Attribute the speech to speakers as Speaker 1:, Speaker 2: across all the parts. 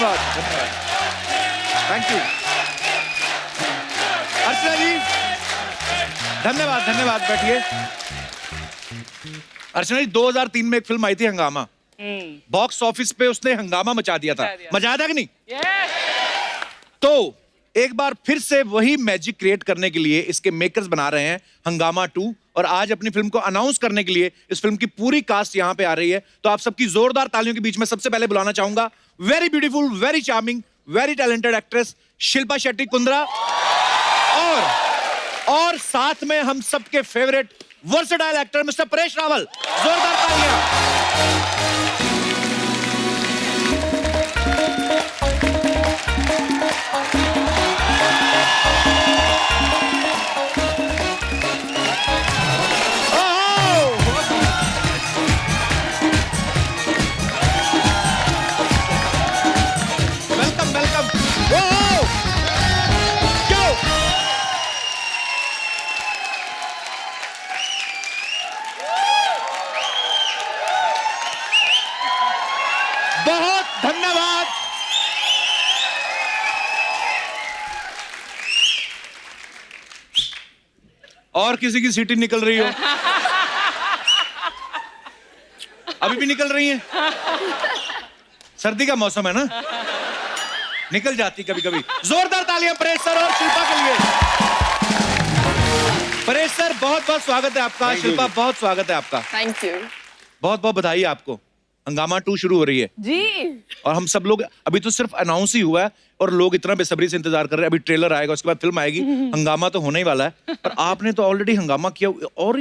Speaker 1: धन्यवाद धन्यवाद, thank you Archana जी, धन्यवाद धन्यवाद, बैठिए। अर्चना जी 2003 में एक फिल्म आई थी हंगामा, बॉक्स ऑफिस पे उसने हंगामा मचा दिया था, मजा आया था कि नहीं? तो एक बार फिर से वही मैजिक क्रिएट करने के लिए इसके मेकर्स बना रहे हैं हंगामा 2, और आज अपनी फिल्म को अनाउंस करने के लिए इस फिल्म की पूरी कास्ट यहाँ पे आ रही है। तो आप सबकी जोरदार तालियों के बीच में सबसे पहले बुलाना चाहूंगा very beautiful, very charming, very talented actress Shilpa Shetty Kundra, और साथ में हम सबके favourite versatile actor mister Paresh Rawal. जोरदार तालियां। बहुत धन्यवाद। और किसी की सीटी निकल रही हो? अभी भी निकल रही है? सर्दी का मौसम है ना, निकल जाती कभी कभी। जोरदार तालियां परेश सर और शिल्पा के लिए। परेश सर बहुत बहुत स्वागत है आपका, शिल्पा बहुत स्वागत है आपका।
Speaker 2: Thank you.
Speaker 1: बहुत बहुत बधाई आपको। हंगामा 2 शुरू हो रही है
Speaker 2: जी,
Speaker 1: और हम सब लोग, अभी तो सिर्फ अनाउंस ही हुआ है और लोग इतना बेसब्री से इंतजार कर रहे हैं। अभी ट्रेलर आएगा, उसके बाद फिल्म आएगी। हंगामा तो होने ही वाला है, पर आपने तो ऑलरेडी हंगामा किया और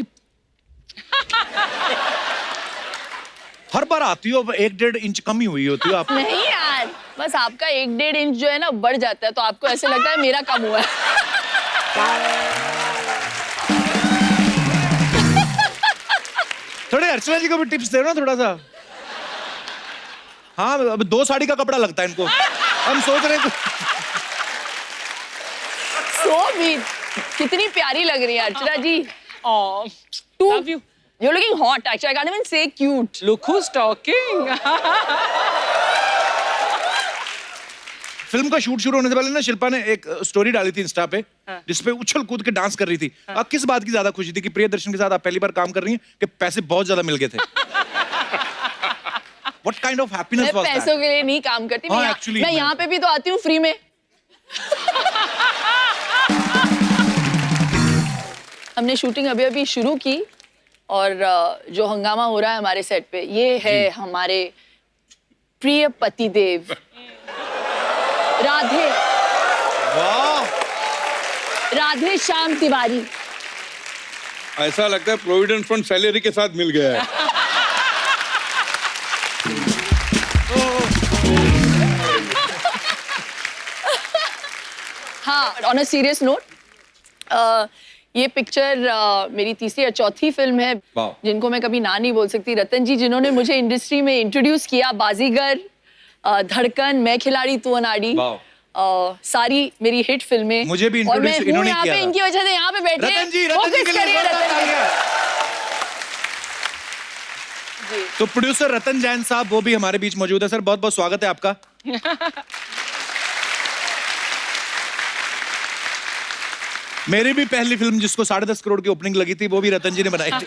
Speaker 1: हर बार आती हो 1-1.5 इंच कम ही हुई होती हो आप।
Speaker 2: नहीं यार, बस आपका 1-1.5 इंच जो है ना बढ़ जाता है, तो आपको ऐसे लगता है मेरा कम हुआ है।
Speaker 1: थोड़े अर्चना जी को भी टिप्स दे ना थोड़ा सा। हाँ, अब 2 साड़ी का कपड़ा लगता है इनको, हम सोच रहे हैं।
Speaker 2: कितनी प्यारी लग रही है अर्चना जी।
Speaker 3: Love you.
Speaker 2: You're looking hot actually. I can't even say cute.
Speaker 3: Look who's talking.
Speaker 1: Film का शूट शुरू होने से पहले ना शिल्पा ने एक स्टोरी डाली थी इंस्टा पे, जिसपे उछल कूद के डांस कर रही थी। आप किस बात की ज्यादा खुशी थी, कि प्रियदर्शन के साथ आप पहली बार काम कर रही हैं कि पैसे बहुत ज्यादा मिल गए थे? What kind of happiness was that?
Speaker 2: मैं पैसों के लिए नहीं काम करती, मैं यहाँ पे भी तो आती हूँ फ्री में। हमने शूटिंग अभी अभी शुरू की और जो हंगामा हो रहा है हमारे सेट पे, ये है हमारे प्रिय पतिदेव राधे, राधे श्याम तिवारी।
Speaker 4: ऐसा लगता है प्रोविडेंट फंड सैलरी के साथ मिल गया है।
Speaker 2: हाँ, ऑन अ सीरियस नोट, ये पिक्चर मेरी तीसरी या चौथी फिल्म है जिनको मैं कभी ना नहीं बोल सकती। रतन जी जिन्होंने मुझे इंडस्ट्री में इंट्रोड्यूस किया, बाजीगर, धड़कन, मैं खिलाड़ी तू अनाड़ी, सारी मेरी हिट फिल्में।
Speaker 1: मुझे भी इंट्रोड्यूस इन्होंने किया था।
Speaker 2: इनकी वजह से यहाँ पे बैठे
Speaker 1: रतन जी के लिए तो प्रोड्यूसर रतन जैन साहब वो भी हमारे बीच मौजूद है। सर बहुत बहुत स्वागत है आपका। मेरी भी पहली फिल्म जिसको 10.5 करोड़ की ओपनिंग लगी थी वो भी रतन जी ने बनाई थी।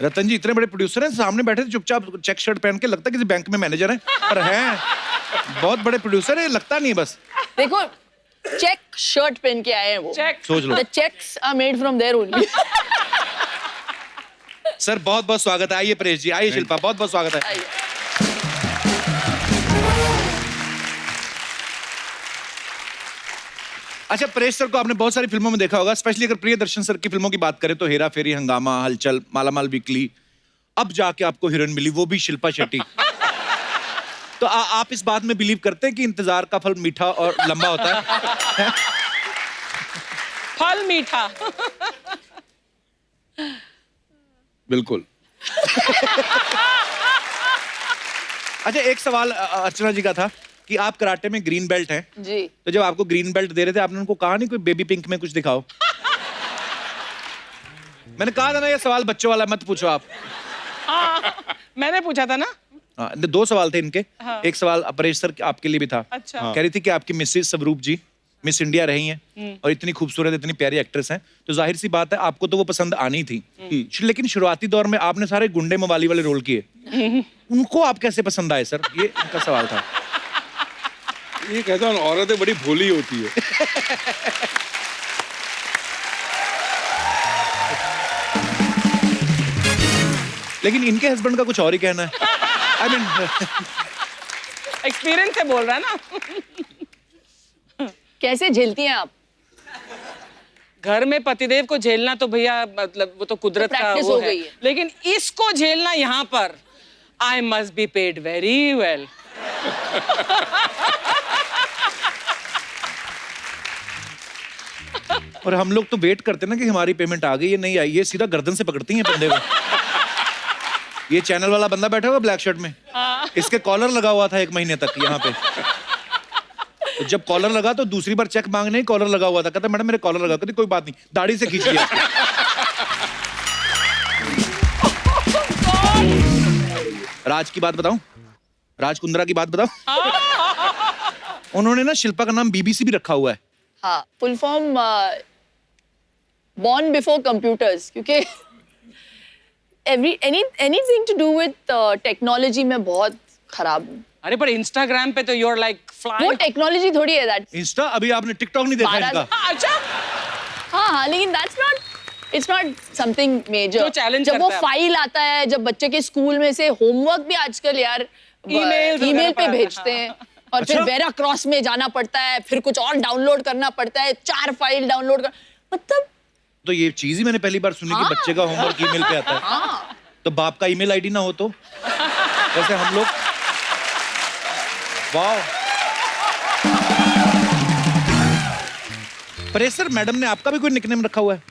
Speaker 1: रतन जी इतने बड़े प्रोड्यूसर हैं, सामने बैठे थे चुपचाप चेक शर्ट पहन के, लगता किसी बैंक में मैनेजर हैं, पर हैं बहुत बड़े प्रोड्यूसर है, लगता नहीं बस।
Speaker 2: देखो चेक शर्ट पहन के आए हैं वो।
Speaker 1: सोच लो।
Speaker 2: The checks are made from there only.
Speaker 1: Sir बहुत बहुत स्वागत है। आइए परेश जी, आइए शिल्पा, बहुत बहुत स्वागत है। अच्छा, परेश सर को आपने बहुत सारी फिल्मों में देखा होगा, स्पेशली अगर प्रियदर्शन सर की फिल्मों की बात करें तो हेरा फेरी, हंगामा, हलचल, मालामाल वीकली, अब जाके आपको हीरोइन मिली, वो भी शिल्पा शेट्टी। तो आप इस बात में बिलीव करते हैं कि इंतजार का फल मीठा और लंबा होता है?
Speaker 3: फल मीठा।
Speaker 4: बिल्कुल।
Speaker 1: अच्छा, एक सवाल अर्चना जी का था कि आप कराटे में ग्रीन बेल्ट हैं
Speaker 2: जी,
Speaker 1: तो जब आपको ग्रीन बेल्ट दे रहे थे आपने उनको कहा नहीं कोई बेबी पिंक में कुछ दिखाओ? मैंने कहा था ना ये सवाल बच्चों वाला मत पूछो आप।
Speaker 3: मैंने पूछा था ना।
Speaker 1: हाँ, 2 सवाल थे इनके। एक सवाल परेश सर आपके लिए भी था।
Speaker 3: अच्छा।
Speaker 1: कह रही थी कि आपकी मिसेस स्वरूप जी मिस इंडिया रही हैं और इतनी खूबसूरत इतनी प्यारी एक्ट्रेस हैं, तो जाहिर सी बात है आपको तो वो पसंद आनी थी। लेकिन शुरुआती दौर में आपने सारे गुंडे मवाली वाले रोल किए, उनको आप कैसे पसंद आए सर? ये उनका सवाल था।
Speaker 4: ये कहता हूँ औरतें बड़ी भोली होती है।
Speaker 1: लेकिन इनके हस्बैंड का कुछ और ही कहना है। आई मीन
Speaker 3: एक्सपीरियंस से बोल रहा है ना।
Speaker 2: कैसे झेलती हैं आप?
Speaker 3: घर में पतिदेव को झेलना तो भैया मतलब वो तो कुदरत का
Speaker 2: practice
Speaker 3: वो
Speaker 2: हो
Speaker 3: है,
Speaker 2: गई है।
Speaker 3: लेकिन इसको झेलना यहाँ पर I must be paid very well.
Speaker 1: और हम लोग तो वेट करते ना कि हमारी पेमेंट आ गई है, नहीं आई, ये सीधा गर्दन से पकड़ती हैं बंदे को। ये चैनल वाला बंदा बैठा हुआ ब्लैक शर्ट में, इसके कॉलर लगा हुआ था 1 महीने तक यहाँ पे। तो जब कॉलर लगा तो दूसरी बार चेक मांगने ही कॉलर लगा हुआ था। कहता मैडम मेरे कॉलर लगा, कहती कोई बात नहीं, दाढ़ी से खींच लिया। राज की बात बताऊं, राज कुंद्रा की बात बताऊं। उन्होंने ना शिल्पा का नाम बीबीसी भी रखा हुआ है।
Speaker 2: हाँ, full form born before computers, क्योंकि anything to do with technology में बहुत खराब हूँ।
Speaker 3: अरे पर इंस्टाग्राम पे तो यू आर लाइक
Speaker 2: वो
Speaker 3: फ्लाइंग।
Speaker 2: टेक्नोलॉजी थोड़ी है दैट।
Speaker 1: इंस्टा अभी आपने टिकटॉक नहीं देखा इनका?
Speaker 3: अच्छा।
Speaker 2: हाँ, लेकिन इट्स नॉट समथिंग मेजर।
Speaker 3: जो challenge
Speaker 2: जब वो
Speaker 3: करता है।
Speaker 2: फाइल आता है, जब बच्चे के स्कूल में से होमवर्क भी आजकल यार ईमेल पे भेजते हैं, और फिर वेरा क्रॉस में जाना पड़ता है, फिर कुछ और डाउनलोड करना पड़ता है, 4 फाइल डाउनलोड कर, मतलब
Speaker 1: तो ये चीज ही मैंने पहली बार सुनी कि बच्चे का होमवर्क ईमेल पे आता है। तो बाप का ईमेल आईडी ना हो तो जैसे हम लोग। वाह। परेश सर, मैडम ने आपका भी कोई निकनेम रखा हुआ है?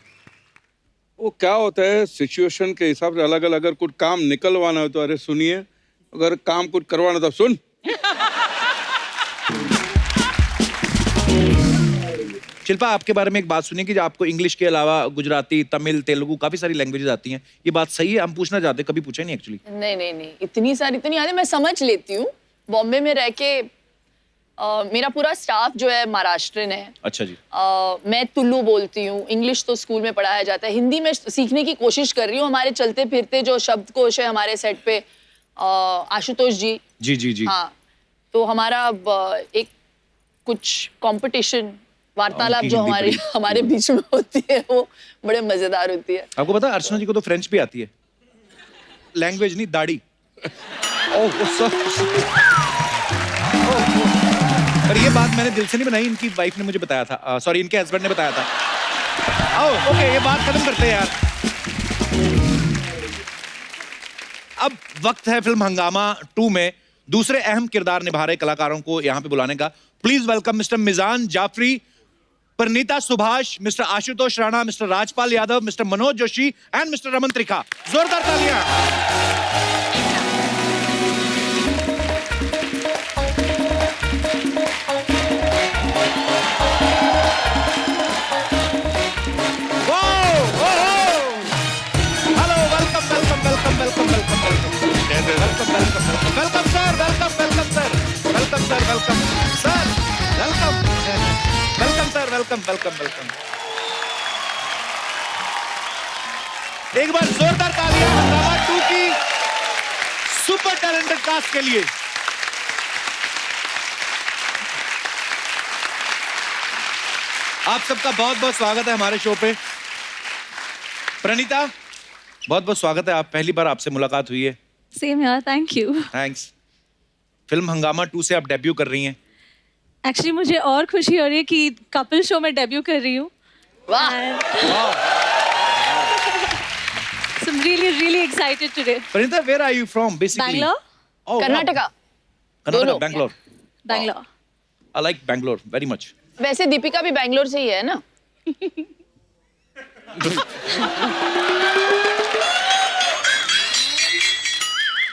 Speaker 4: वो क्या होता है सिचुएशन के हिसाब से अलग अलग। अगर कुछ काम निकलवाना हो तो अरे सुनिए, अगर काम कुछ करवाना तो सुन।
Speaker 1: शिल्पा, आपके बारे में एक बात सुनी कि आपको इंग्लिश के अलावा गुजराती, तमिल, तेलुगु काफी सारी लैंग्वेजेस आती हैं। ये बात सही है? हम पूछना चाहते, कभी पूछा नहीं एक्चुअली।
Speaker 2: नहीं, इतनी आती, मैं समझ लेती हूँ। बॉम्बे में रह के मेरा पूरा स्टाफ जो है महाराष्ट्रन है।
Speaker 1: अच्छा जी।
Speaker 2: मैं तुलु बोलती हूँ, इंग्लिश तो स्कूल में पढ़ाया जाता है, हिंदी में सीखने की कोशिश कर रही हूँ। हमारे चलते फिरते जो शब्दकोश है हमारे सेट पे, आशुतोष जी।
Speaker 1: जी।
Speaker 2: हाँ, तो हमारा एक कुछ कंपटीशन वार्तालाप जो हमारे बीच में होती है, वो बड़े मजेदार होती है।
Speaker 1: आपको पता है अर्चना जी को तो फ्रेंच भी आती है, लैंग्वेज नहीं, दाढ़ी। पर ये बात मैंने दिल से नहीं बनाई, इनकी वाइफ ने मुझे बताया था, सॉरी इनके हस्बैंड ने बताया था। ओके, ये बात खत्म करते हैं यार। अब वक्त है फिल्म हंगामा 2 में दूसरे अहम किरदार निभा रहे कलाकारों को यहाँ पे बुलाने का। Please welcome mister Meezaan Jafri, Parineeta Subhash, mister Ashutosh Rana, mister Rajpal Yadav, mister Manoj Joshi and mister Raman Trikha. जोरदार तालियां। वेलकम। एक बार जोरदार तालियां हंगामा 2 की सुपर टैलेंटेड कास्ट के लिए। आप सबका बहुत बहुत स्वागत है हमारे शो पे। प्रणीता, बहुत बहुत स्वागत है, आप पहली बार आपसे मुलाकात हुई है।
Speaker 5: सेम यार, थैंक यू।
Speaker 1: थैंक्स। फिल्म हंगामा 2 से आप डेब्यू कर रही हैं।
Speaker 5: एक्चुअली मुझे और खुशी हो रही है कि कपल शो में डेब्यू कर रही हूँ।
Speaker 2: वाह।
Speaker 5: So I'm really excited today.
Speaker 1: Pranita, where are you from basically?
Speaker 5: Bangalore?
Speaker 1: Oh,
Speaker 2: Karnataka.
Speaker 1: Karnataka, Bangalore.
Speaker 5: Bangalore.
Speaker 1: I like Bangalore very much.
Speaker 2: वैसे दीपिका भी बैंगलोर से ही है ना?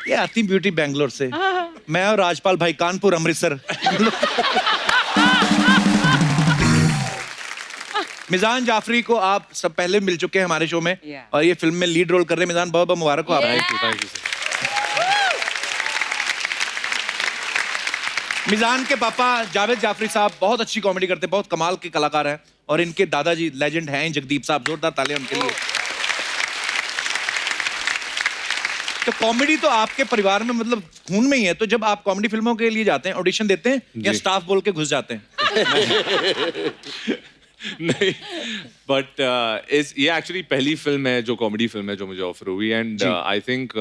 Speaker 1: ये आती ब्यूटी बैंगलोर से। मैं और राजपाल भाई कानपुर, अमृतसर। मिजान जाफरी को आप सब पहले मिल चुके हैं हमारे शो में और ये फिल्म में लीड रोल कर रहे हैं। मिजान, बहुत बहुत मुबारक हो आपको।
Speaker 6: Thank you sir.
Speaker 1: मिजान के पापा जावेद जाफरी साहब बहुत अच्छी कॉमेडी करते हैं, बहुत कमाल के कलाकार हैं और इनके दादाजी लेजेंड हैं जगदीप साहब, जोरदार तालियां उनके लिए। तो कॉमेडी तो आपके परिवार में मतलब खून में ही है, तो जब आप कॉमेडी फिल्मों के लिए जाते हैं ऑडिशन देते हैं या स्टाफ बोल के घुस जाते हैं?
Speaker 6: नहीं, बट ये एक्चुअली पहली फिल्म है जो कॉमेडी फिल्म है जो मुझे ऑफर हुई and I think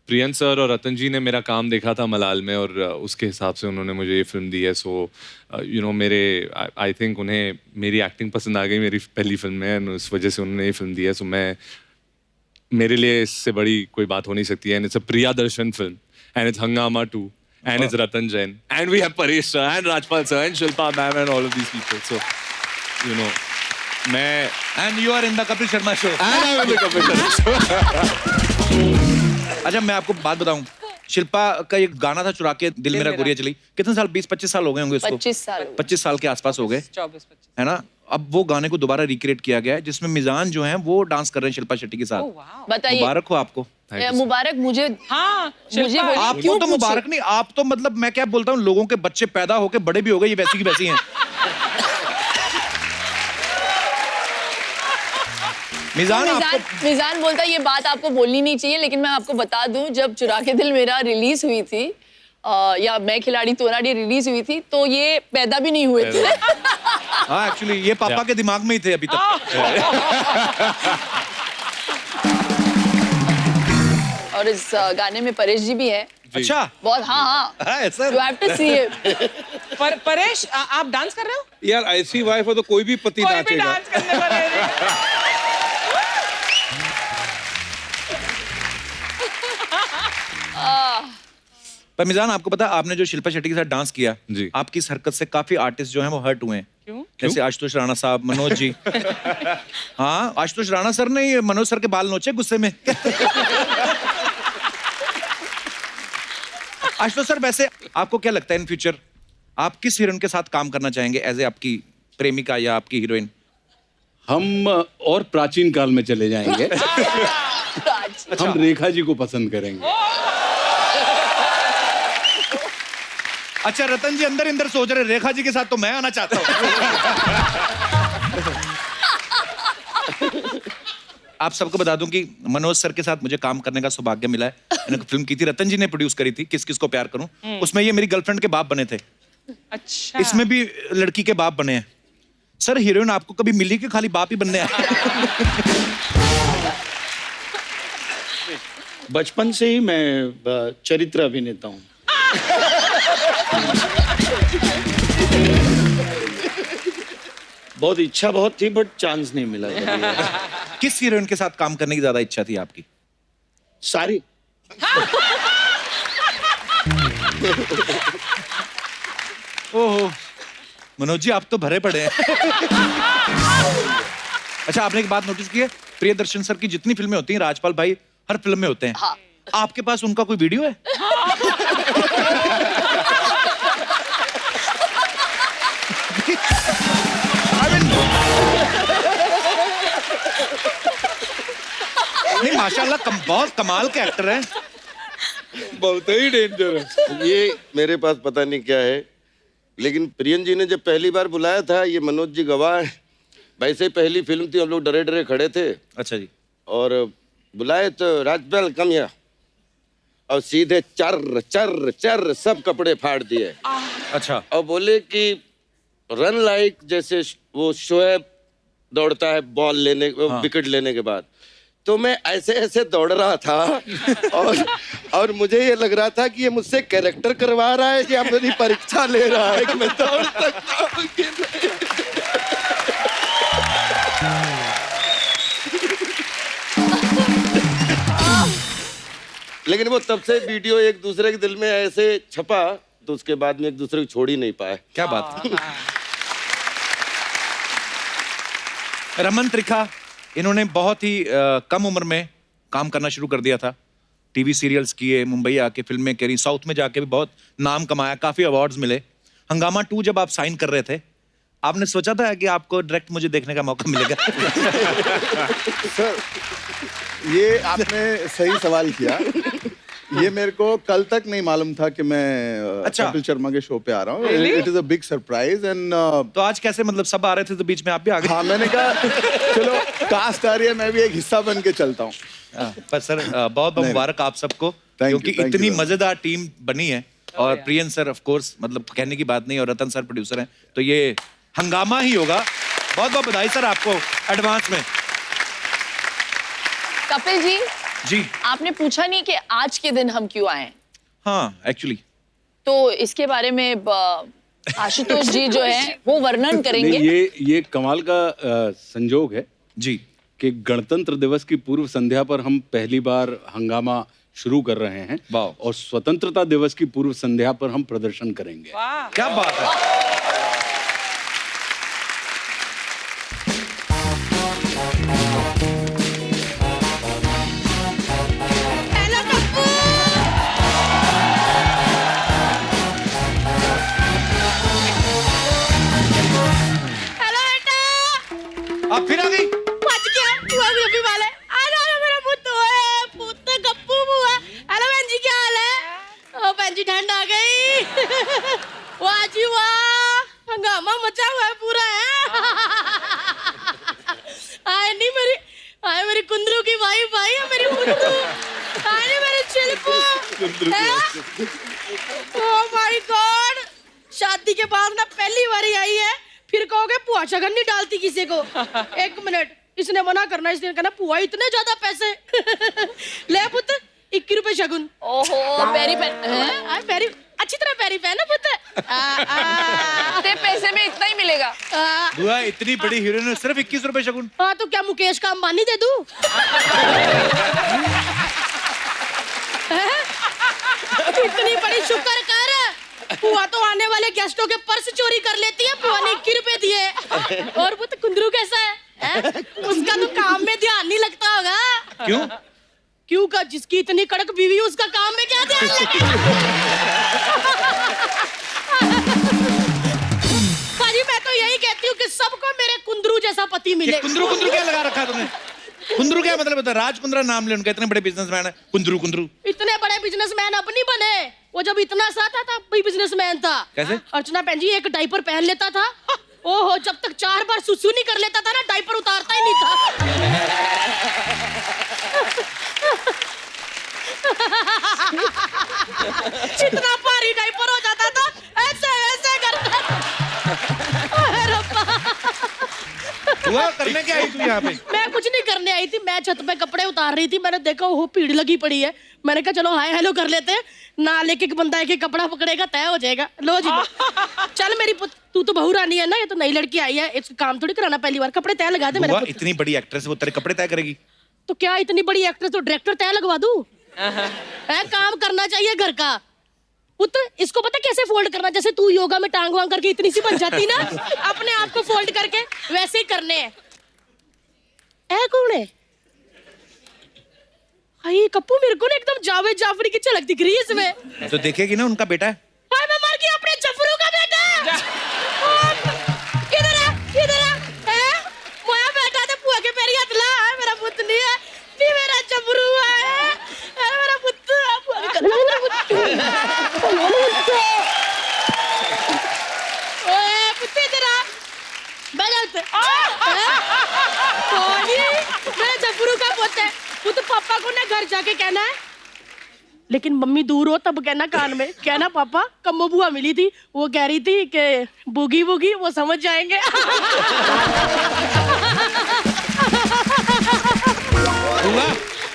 Speaker 6: prion sir और रतन जी ने मेरा काम देखा था मलाल में और उसके हिसाब से उन्होंने मुझे ये फिल्म दी है। सो यू नो मेरे आई थिंक उन्हें मेरी एक्टिंग पसंद आ गई मेरी पहली फिल्म में, इस वजह से उन्होंने ये फिल्म दी है। सो मैं, मेरे लिए इससे बड़ी कोई बात हो नहीं सकती है। And it's a Priyadarshan film and it's Hungama 2 and it's Ratan Jain and we have Paresh sir and Rajpal sir and Shilpa ma'am and all of these people. So you know मैं
Speaker 1: and you are in the Kapil Sharma show.
Speaker 6: And I am in the Kapil Sharma show.
Speaker 1: अच्छा, मैं आपको बात बताऊं, शिल्पा का एक गाना था चुरा के दिल मेरा गोरिया चली, कितने साल, 20-25 साल हो गए होंगे उसको? 25 साल के आसपास हो गए,
Speaker 3: 24-25
Speaker 1: है ना? अब वो गाने को दोबारा रिक्रिएट किया गया है जिसमें मिजान जो है वो डांस कर रहे हैं शिल्पा शेट्टी के साथ।
Speaker 2: बताइए,
Speaker 1: मुबारक हो आपको।
Speaker 2: मुबारक मुझे।
Speaker 3: हाँ,
Speaker 2: मुझे
Speaker 1: आपको तो मुबारक नहीं, आप तो मतलब मैं क्या बोलता हूँ, लोगों के बच्चे पैदा होके बड़े भी हो गए, ये वैसी की वैसी हैं।
Speaker 2: मिजान बोलता है ये बात आपको बोलनी नहीं चाहिए, लेकिन मैं आपको बता दूं, जब चुरा के दिल मेरा रिलीज हुई थी या मैं खिलाड़ी तोराड़ी रिलीज हुई थी, तो ये पैदा भी नहीं हुए थे।
Speaker 1: हाँ, एक्चुअली ये पापा के दिमाग में ही थे अभी तक।
Speaker 2: और इस गाने में परेश जी भी है।
Speaker 1: अच्छा,
Speaker 2: बहुत। हाँ,
Speaker 1: ऐसा
Speaker 2: you have to see it।
Speaker 3: Paresh, आप डांस कर रहे हो?
Speaker 4: यार ऐसी वाइफ हो तो कोई भी पति
Speaker 3: कोई भी
Speaker 4: नाचेगा।
Speaker 3: डांस करने को रेडी।
Speaker 1: पर मिजान, आपको पता है आपने जो शिल्पा शेट्टी के साथ डांस किया,
Speaker 6: जी,
Speaker 1: आपकी इस हरकत से काफी आर्टिस्ट जो हैं वो हर्ट हुए हैं।
Speaker 3: क्यों?
Speaker 1: जैसे आशुतोष राणा साहब, मनोज जी। हाँ, आशुतोष राणा सर ने ये मनोज सर के बाल नोचे गुस्से में। आशुतोष सर, वैसे आपको क्या लगता है इन फ्यूचर आप किस हीरोइन के साथ काम करना चाहेंगे एज ए आपकी प्रेमिका या आपकी हीरोइन?
Speaker 4: हम और प्राचीन काल में चले जाएंगे। हम रेखा जी को पसंद करेंगे।
Speaker 1: अच्छा, रतन जी अंदर अंदर सोच रहे रेखा जी के साथ तो मैं आना चाहता हूँ। आप सबको बता दूं कि मनोज सर के साथ मुझे काम करने का सौभाग्य मिला है। मैंने फिल्म की थी, रतन जी ने प्रोड्यूस करी थी, किस किस को प्यार करूं। उसमें ये मेरी गर्लफ्रेंड के बाप बने थे।
Speaker 3: अच्छा,
Speaker 1: इसमें भी लड़की के बाप बने हैं। सर, हीरोइन आपको कभी मिली कि खाली बाप ही बनने आए?
Speaker 7: बचपन से ही मैं चरित्र अभिनेता हूँ। बहुत इच्छा बहुत थी, बट चांस नहीं मिला।
Speaker 1: किस हीरोइन के साथ काम करने की ज्यादा इच्छा थी आपकी?
Speaker 7: सारी।
Speaker 1: ओहो, मनोज जी आप तो भरे पड़े हैं। अच्छा, आपने एक बात नोटिस की है, प्रियदर्शन सर की जितनी फिल्में होती हैं राजपाल भाई हर फिल्म में होते हैं।
Speaker 2: हाँ।
Speaker 1: आपके पास उनका कोई वीडियो है? नहीं, माशाल्लाह बहुत कमाल के एक्टर हैं।
Speaker 4: बहुत ही डेंजर है।
Speaker 8: ये मेरे पास पता नहीं क्या है, लेकिन प्रियन जी ने जब पहली बार बुलाया था, ये मनोज जी गवाह हैं, वैसे पहली फिल्म थी, हम लोग डरे डरे खड़े थे।
Speaker 1: अच्छा जी।
Speaker 8: और बुलाए तो राजपाल कम या, और सीधे चर चर चर सब कपड़े फाड़ दिए।
Speaker 1: अच्छा।
Speaker 8: और बोले कि रन लाइक, जैसे वो शोएब दौड़ता है बॉल लेने, विकेट लेने के बाद, तो मैं ऐसे ऐसे दौड़ रहा था और मुझे ये लग रहा था कि ये मुझसे कैरेक्टर करवा रहा है या मेरी परीक्षा ले रहा है कि मैं दौड़ सकता हूं कि नहीं। लेकिन वो तब से वीडियो एक दूसरे के दिल में ऐसे छपा, तो उसके बाद में एक दूसरे को छोड़ ही नहीं पाए।
Speaker 1: क्या बात है। रमन त्रिखा, इन्होंने बहुत ही कम उम्र में काम करना शुरू कर दिया था। टीवी सीरियल्स किए, मुंबई आके फिल्में करी, साउथ में जाके भी बहुत नाम कमाया, काफी अवार्ड्स मिले। हंगामा 2 जब आप साइन कर रहे थे, आपने सोचा था कि आपको डायरेक्ट मुझे देखने का मौका मिलेगा?
Speaker 7: सर, ये आपने सही सवाल किया। ये मेरे को कल तक नहीं मालूम था कि मैं
Speaker 1: अच्छा।
Speaker 7: कपिल शर्मा के शो पे आ रहा हूँ। It is a big surprise and
Speaker 1: तो आज कैसे, मतलब सब आ रहे थे तो बीच में आप भी आ गए?
Speaker 7: हाँ, मैंने कहा चलो कास्ट आ रही है, मैं भी एक हिस्सा बन के चलता हूँ।
Speaker 1: पर सर बहुत बहुत मुबारक आप सबको,
Speaker 7: Thank you,
Speaker 1: क्योंकि
Speaker 7: thank you
Speaker 1: इतनी
Speaker 7: very much.
Speaker 1: मजेदार टीम बनी है। और प्रियन सर ऑफ कोर्स, मतलब कहने की बात नहीं, और रतन सर प्रोड्यूसर हैं, तो ये हंगामा ही होगा। बहुत बहुत बधाई सर आपको एडवांस में।
Speaker 2: कपिल जी,
Speaker 1: जी
Speaker 2: आपने पूछा नहीं कि आज के दिन हम क्यों आए हैं,
Speaker 1: हाँ एक्चुअली
Speaker 2: तो इसके बारे में आशुतोष जी जो है वो वर्णन करेंगे।
Speaker 4: नहीं, ये कमाल का संजोग है
Speaker 1: जी
Speaker 4: कि गणतंत्र दिवस की पूर्व संध्या पर हम पहली बार हंगामा शुरू कर रहे हैं
Speaker 1: वाह।
Speaker 4: और स्वतंत्रता दिवस की पूर्व संध्या पर हम प्रदर्शन करेंगे।
Speaker 1: क्या बात है। आप फिर आ गई?
Speaker 9: ठंड आ गई। वाह जी वाह, हंगामा मचा हुआ है पूरा है। आए नहीं मेरी, आए मेरी कुंदरू की वाइफ, भाई है मेरी कुंदरू, आए नहीं मेरे चिलपू। ओह माय गॉड, शादी के बाद ना पहली बार आई है, फिर कहोगे पुआ शगन नहीं डालती किसी को। एक मिनट, इसने मना करना, इसने कहना पुआ इतने ज्यादा पैसे। ले पुत्र 21 रुपए शगुन।
Speaker 2: ओहो, पैरी पहन,
Speaker 9: पैरी अच्छी तरह पैरी पहन ना पुत्र।
Speaker 2: इतने पैसे में इतना ही मिलेगा?
Speaker 1: बुआ इतनी बड़ी हीरोइन है, सिर्फ 21 रुपए शगुन?
Speaker 9: हाँ, तो क्या मुकेश का अंबानी दे दूं? इतनी बड़ी शुक्र कर, पुआ तो आने वाले गेस्टों के पर्स चोरी कर लेती है, पुआ ने 21 रुपए दिए। और वो तो कुंदरू कैसा है? उसका तो काम में ध्यान नहीं लगता होगा।
Speaker 1: क्यों?
Speaker 9: क्यों का, जिसकी इतनी कड़क बीवी, उसका काम में क्या ध्यान लगे? भाजी मैं तो यही कहती हूँ कि सबको मेरे कुंदरू जैसा पति मिले।
Speaker 1: कुंदरू कुंदरू क्या लगा रखा है तुमने? कुंदरू क्या मतलब होता है? राज कुंद्रा नाम ले उनका, इतने बड़े बिजनेसमैन है कुंदरू कुंदरू।
Speaker 9: इतने बड़े बिजनेसमैन अब नहीं बने, वो जब इतना सा था तब भी बिजनेसमैन था।
Speaker 1: कैसे?
Speaker 9: अर्चना बहन जी एक डायपर पहन लेता था, ओहो जब तक 4 बार सुसु नहीं कर लेता था ना, डायपर उतारता ही नहीं था। इतना भारी डायपर हो जाता था, ऐसे ऐसे करता था।
Speaker 1: हुआ करने क्या आई तू यहाँ पे?
Speaker 9: मैं कुछ नहीं करने आई थी, मैं छत पे कपड़े उतार रही थी, मैंने देखा वो भीड़ लगी पड़ी है, मैंने कहा चलो हाय हेलो कर लेते हैं ना, लेके एक बंदा एक कपड़ा पकड़ेगा तय हो जाएगा। लो जी लो। चल मेरी तू तो बहू रानी है ना, ये तो नई लड़की आई है, इसका काम थोड़ी कराना, पहली बार कपड़े तय लगा दे मेरे।
Speaker 1: इतनी बड़ी एक्ट्रेस, वो तेरे कपड़े तय करेगी?
Speaker 9: तो क्या इतनी बड़ी एक्ट्रेस तो डायरेक्टर तय लगवा दूं? काम करना चाहिए घर का। पुत्र इसको पता कैसे फोल्ड करना, जैसे तू योगा में टांग वांग करके इतनी सी बन जाती ना, अपने आप को फोल्ड करके वैसे ही करने हैं। ऐ कौन है? हाय कप्पू, मेरे को ना एकदम जावेद जाफरी की झलक दिख रही है इसमें।
Speaker 1: तो देखेगी ना, उनका बेटा है।
Speaker 9: हाय मैं मर गई, अपने जफरू का बेटा। किधर है? किधर है? मोया बेटा तो पुआ के पैरी हाथ ला, मेरा पुत्र नहीं है, भी मेरा जफरू है, मेरा पुत्र है, पुआ के मेरा पुत्र। ओए पुत्र इधर आ, बैठ मेरा जफरू का पुत्र है। वो तो पापा को ना घर जाके कहना है, लेकिन मम्मी दूर हो तब कहना कान में, कहना पापा कम्मो बुआ मिली थी, वो कह रही थी कि बुगी बुगी, वो समझ जाएंगे।
Speaker 1: बुआ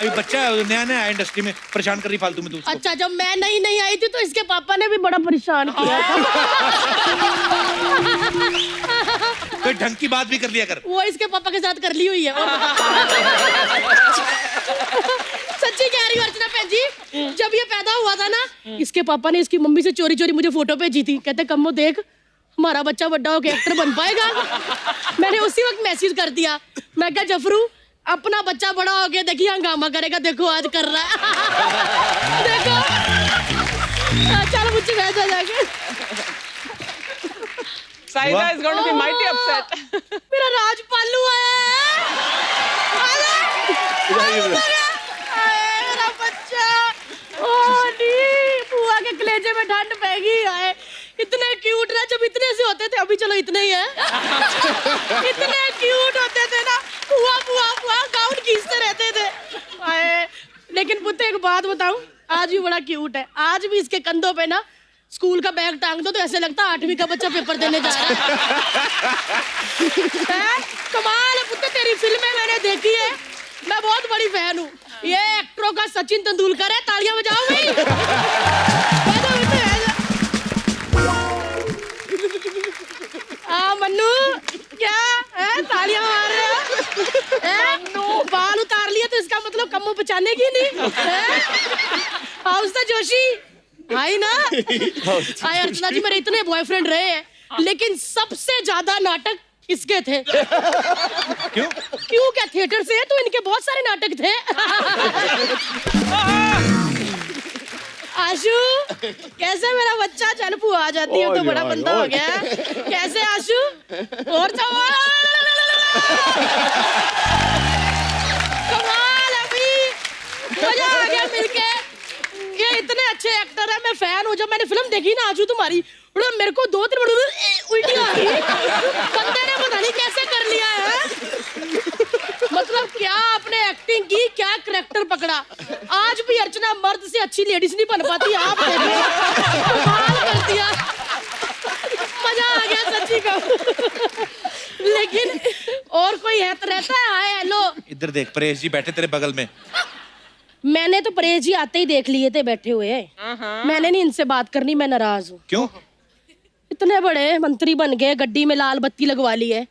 Speaker 1: अभी बच्चा है, नया नया है इंडस्ट्री में, परेशान कर रही फालतू में तू उसको।
Speaker 9: अच्छा जब मैं नहीं आई थी तो इसके पापा ने भी बड़ा परेशान किया।
Speaker 1: कोई ढंग की बात भी कर लिया कर।
Speaker 9: वो इसके पापा के साथ कर ली हुई है। सच्ची कह रही हूँ अर्चना बहन जी, जब ये पैदा हुआ था ना, इसके पापा ने इसकी मम्मी से चोरी चोरी मुझे फोटो भेजी थी, कहते कम्मो देख हमारा बच्चा बड़ा होकर एक्टर बन पाएगा। मैंने उसी वक्त मैसेज कर दिया, मैं क्या जफरू अपना बच्चा बड़ा हो गया, देखिए हंगामा करेगा, देखो आज कर रहा है। देखो चलो मुझे बैठ जाके
Speaker 3: Saida is going to be mighty upset.
Speaker 9: मेरा राजपालू आया है। मेरा बच्चा। ओ नी, बुआ के कलेजे में ठंड पैगी आए। इतने क्यूट ना, जब इतने से होते थे, अभी चलो इतने ही है। इतने क्यूट होते थे ना, बुआ बुआ बुआ गाउन खींचते रहते थे। आए, लेकिन पुत्र एक बात बताऊं, आज भी बड़ा क्यूट है। आज भी इसके कंधों पे ना स्कूल का बैग टांग दो तो ऐसे लगता है 8वीं का बच्चा पेपर देने जा रहा है। कमाल है पुत्र, तेरी फिल्में मैंने देखी है, मैं बहुत बड़ी फैन हूँ। ये एक्टरों का सचिन तेंदुलकर है, तालियां बजाओ भाई। मन्नू क्या है, तालियां मार रहे हो? मन्नू बाल उतार लिया तो इसका मतलब कम्मू बचाने की नहीं है? हाउस द जोशी भाई ना। हाय अर्चना जी, मेरे इतने बॉयफ्रेंड रहे हैं, लेकिन सबसे ज्यादा नाटक इसके थे।
Speaker 1: क्यों?
Speaker 9: क्यों क्या, थिएटर से है तो इनके बहुत सारे नाटक थे। आशु, कैसे मेरा बच्चा? चल बुआ आ जाती है तो बड़ा बंदा हो गया। कैसे आशु? और कमाल, अभी मजा आ गया मिलके। ये इतने अच्छे एक्टर है, मैं फैन हूँ। जब मैंने फिल्म देखी ना आजू तुम्हारी, मेरे को 2-3 उल्टी आ गई। बंदे ने पता नहीं कैसे कर लिया है। मतलब क्या आपने एक्टिंग की, क्या करैक्टर पकड़ा। आज भी अर्चना मर्द से अच्छी लेडीज नहीं बन पाती, आप कमाल कर दिया। मजा आ गया सच्ची का। लेकिन और कोई है तो रहता है। हाय हेलो,
Speaker 1: इधर देख, परेश जी बैठे तेरे बगल में।
Speaker 9: मैंने तो परेश जी आते ही देख लिए थे बैठे हुए। मैंने नहीं इनसे बात करनी, मैं नाराज हूँ।
Speaker 1: क्यों?
Speaker 9: इतने बड़े मंत्री बन गए, गड्डी में लाल बत्ती लगवा ली है,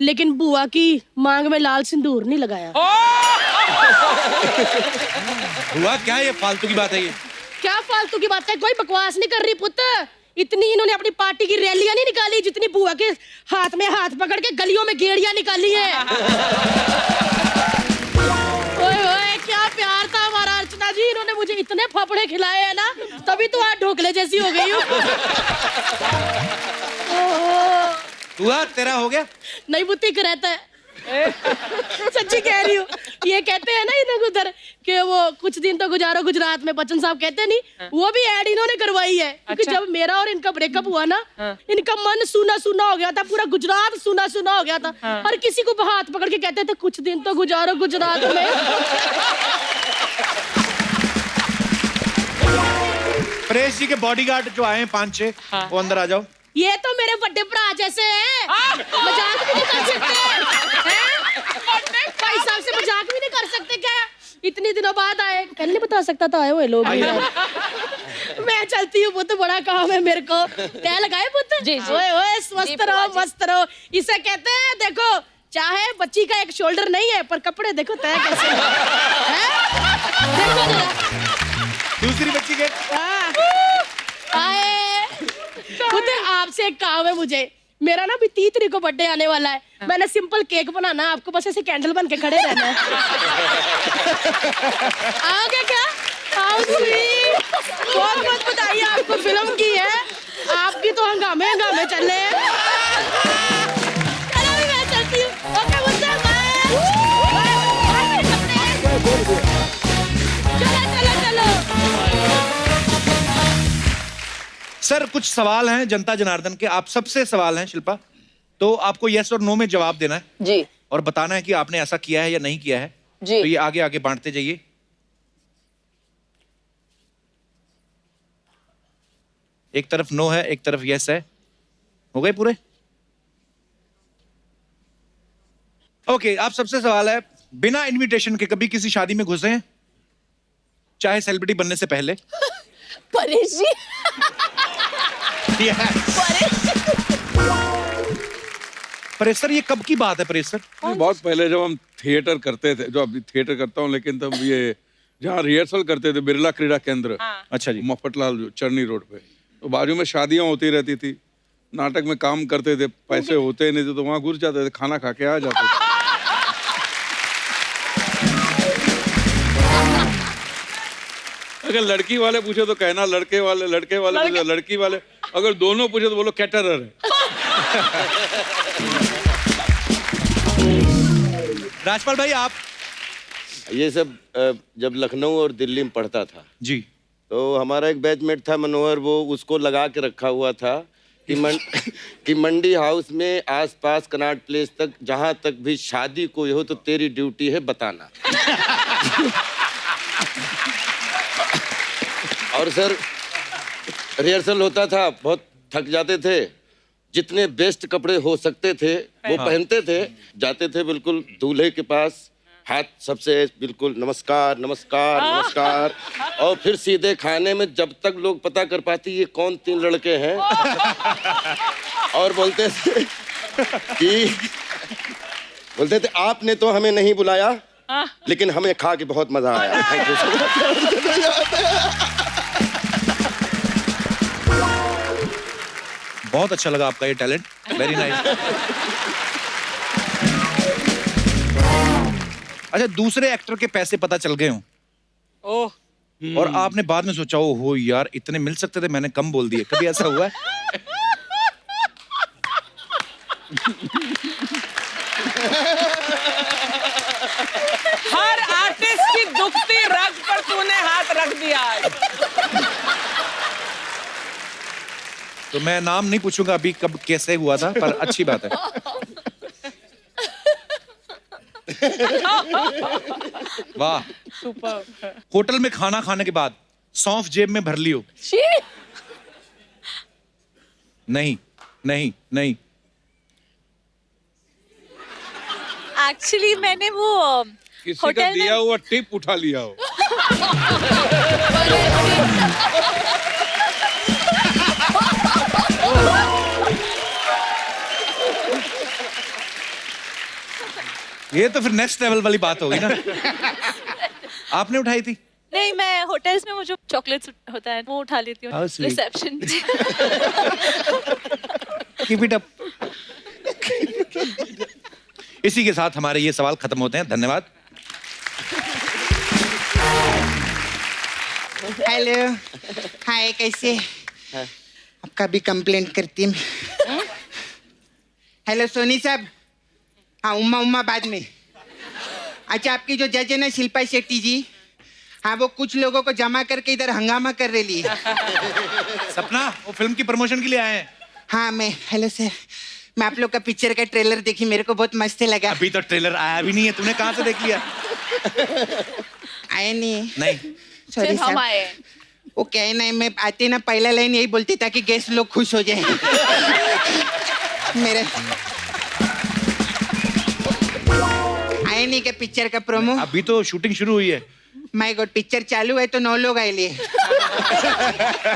Speaker 9: लेकिन बुआ की मांग में लाल सिंदूर नहीं लगाया।
Speaker 1: हुआ क्या, ये फालतू की बात है? ये
Speaker 9: क्या फालतू की बात है? कोई बकवास नहीं कर रही पुत्र। इतनी इन्होंने अपनी पार्टी की रैलियां नहीं निकाली जितनी बुआ के हाथ में हाथ पकड़ के गलियों में गेड़ियां निकाली है। ओए ओए, क्या प्यार था हमारा अर्चना जी। इन्होंने मुझे इतने फाफड़े खिलाए हैं ना, तभी तो आज ढोकले जैसी हो गई हूँ।
Speaker 1: हुआ तेरा हो गया?
Speaker 9: नहीं बुद्धि का रहता है। सच्ची कह रही हूँ। ये कहते हैं ना इन्हें उधर कि वो कुछ दिन तो गुजारो गुजरात में, बच्चन साहब कहते नहीं, वो भी ऐड इन्होंने करवाई है। क्योंकि जब मेरा और इनका ब्रेकअप हुआ ना, इनका मन सूना सूना हो गया था, पूरा गुजरात सूना सूना हो गया था। हर किसी को हाथ पकड़ के कहते थे कुछ दिन तो गुजारो गुजरात में।
Speaker 1: परेश जी के बॉडीगार्ड जो आए हैं 5-6, वो अंदर आ जाओ।
Speaker 9: ये तो मेरे बड़े भरा जैसे हैं, मजाक भी नहीं कर सकते हैं? भाई साहब से मजाक भी नहीं कर सकते क्या? इतने दिनों बाद आए, पहले नहीं बता सकता था आए हुए लोग। मैं चलती हूँ पुत्र, बड़ा काम है मेरे को। तय लगाए पुत्र? जी जी। ओए ओए, स्वस्थ रहो मस्त रहो। इसे कहते हैं, देखो चाहे बच्ची का एक शोल्डर नहीं है, पर कपड़े देखो तय कैसे हैं। देखो जरा
Speaker 1: दूसरी बच्ची के
Speaker 9: आए। खुद आपसे एक काम है मुझे, मेरा ना भी 30 तारीख को बर्थडे आने वाला है। मैंने सिंपल केक बनाना, आपको बस ऐसे कैंडल बन के खड़े रहना है। आओगे क्या? आओ स्वीट, बहुत बहुत बधाई आपको फिल्म की है। आपकी तो हंगामे हंगामे चल रहे हैं। चलो मैं चलती हूँ। ओके मुझसे चलो चलो चलो।
Speaker 1: सर, कुछ सवाल हैं जनता जनार्दन के, आप सबसे सवाल हैं शिल्पा, तो आपको यस और नो में जवाब देना है
Speaker 2: जी,
Speaker 1: और बताना है कि आपने ऐसा किया है या नहीं किया है
Speaker 2: जी।
Speaker 1: तो ये आगे आगे बांटते जाइए। एक तरफ नो है, एक तरफ यस है। हो गए पूरे? ओके, आप सबसे सवाल है, बिना इनविटेशन के कभी किसी शादी में घुसे हैं, चाहे सेलिब्रिटी बनने से पहले?
Speaker 2: परेश जी,
Speaker 1: परेश सर, ये कब की बात है परेश सर?
Speaker 4: बहुत पहले जब हम थिएटर करते थे, जो अभी थिएटर करता हूँ, लेकिन तब ये जहाँ रिहर्सल करते थे बिरला क्रीड़ा केंद्र,
Speaker 1: अच्छा जी,
Speaker 4: मफतलाल जो चरनी रोड पे, तो बाजू में शादियां होती रहती थी, नाटक में काम करते थे, पैसे होते नहीं थे तो वहाँ घुस जाते थे, खाना खा के आ जाते थे। अगर लड़की वाले पूछे तो कहना लड़के वाले पूछे लड़की वाले, अगर दोनों पूछे तो बोलो कैटरर है।
Speaker 1: राजपाल भाई आप
Speaker 8: ये सब जब लखनऊ और दिल्ली में पढ़ता था
Speaker 1: जी
Speaker 8: तो हमारा एक बैचमेट था मनोहर, वो उसको लगा के रखा हुआ था कि मंडी हाउस में आसपास कनाट प्लेस तक जहां तक भी शादी कोई हो तो तेरी ड्यूटी है बताना। और सर रिहर्सल होता था, बहुत थक जाते थे, जितने बेस्ट कपड़े हो सकते थे वो पहनते थे, जाते थे बिल्कुल दूल्हे के पास, हाथ सबसे बिल्कुल नमस्कार नमस्कार नमस्कार, और फिर सीधे खाने में, जब तक लोग पता कर पाती ये कौन 3 लड़के हैं, और बोलते थे आपने तो हमें नहीं बुलाया लेकिन हमें खा के बहुत मजा आया। Thank you so much.
Speaker 1: बहुत अच्छा लगा आपका ये टैलेंट, वेरी नाइस। अच्छा, दूसरे एक्टर के पैसे पता चल गए हों
Speaker 3: ओह
Speaker 1: और आपने बाद में सोचा हो यार इतने मिल सकते थे, मैंने कम बोल दिए, कभी ऐसा हुआ है?
Speaker 3: हर आर्टिस्ट की दुखती रग पर तूने हाथ रख दिया आज।
Speaker 1: तो मैं नाम नहीं पूछूंगा अभी कब कैसे हुआ था, पर अच्छी बात है। वाह,
Speaker 3: सुपर।
Speaker 1: होटल में खाना खाने के बाद सौंफ जेब में भर लियो?
Speaker 2: शी
Speaker 1: नहीं नहीं नहीं।
Speaker 5: एक्चुअली मैंने वो
Speaker 4: किसी का
Speaker 5: होटल
Speaker 4: दिया
Speaker 5: में
Speaker 4: हुआ टिप उठा लिया हो।
Speaker 1: ये तो फिर नेक्स्ट लेवल वाली बात होगी ना। आपने उठाई थी?
Speaker 5: नहीं, मैं होटल्स में वो जो चॉकलेट्स होता है वो उठा लेती
Speaker 1: How
Speaker 5: हूँ
Speaker 1: sweet.
Speaker 5: Reception.
Speaker 1: Keep it up. इसी के साथ हमारे ये सवाल खत्म होते हैं, धन्यवाद।
Speaker 10: हेलो, हाय, कैसे? आपका भी कंप्लेंट करती हूँ। हेलो सोनी साहब। हाँ, उम्मा बाद में। अच्छा, आपकी जो जज है ना शिल्पा शेट्टी जी, हाँ, वो कुछ लोगों को जमा करके इधर हंगामा कर रही है।
Speaker 1: सपना, वो फिल्म की प्रमोशन के लिए आए हैं?
Speaker 10: हाँ, हेलो सर, मैं आप लोग का पिक्चर का ट्रेलर देखी, मेरे को बहुत मस्त लगा।
Speaker 1: अभी तो ट्रेलर आया भी नहीं है, तूने कहाँ से देख लिया?
Speaker 10: आया नहीं?
Speaker 1: नहीं।
Speaker 10: सॉरी
Speaker 2: सिर्फ हम
Speaker 10: सर।
Speaker 2: आए।
Speaker 10: वो क्या है ना, मैं आते ना पहला लाइन यही बोलती ताकि गेस्ट लोग खुश हो जाए। मेरे आए नहीं क्या पिक्चर का प्रोमो?
Speaker 1: अभी तो शूटिंग शुरू हुई है।
Speaker 10: माय गॉड, पिक्चर चालू है तो 9 लोग आए लिए।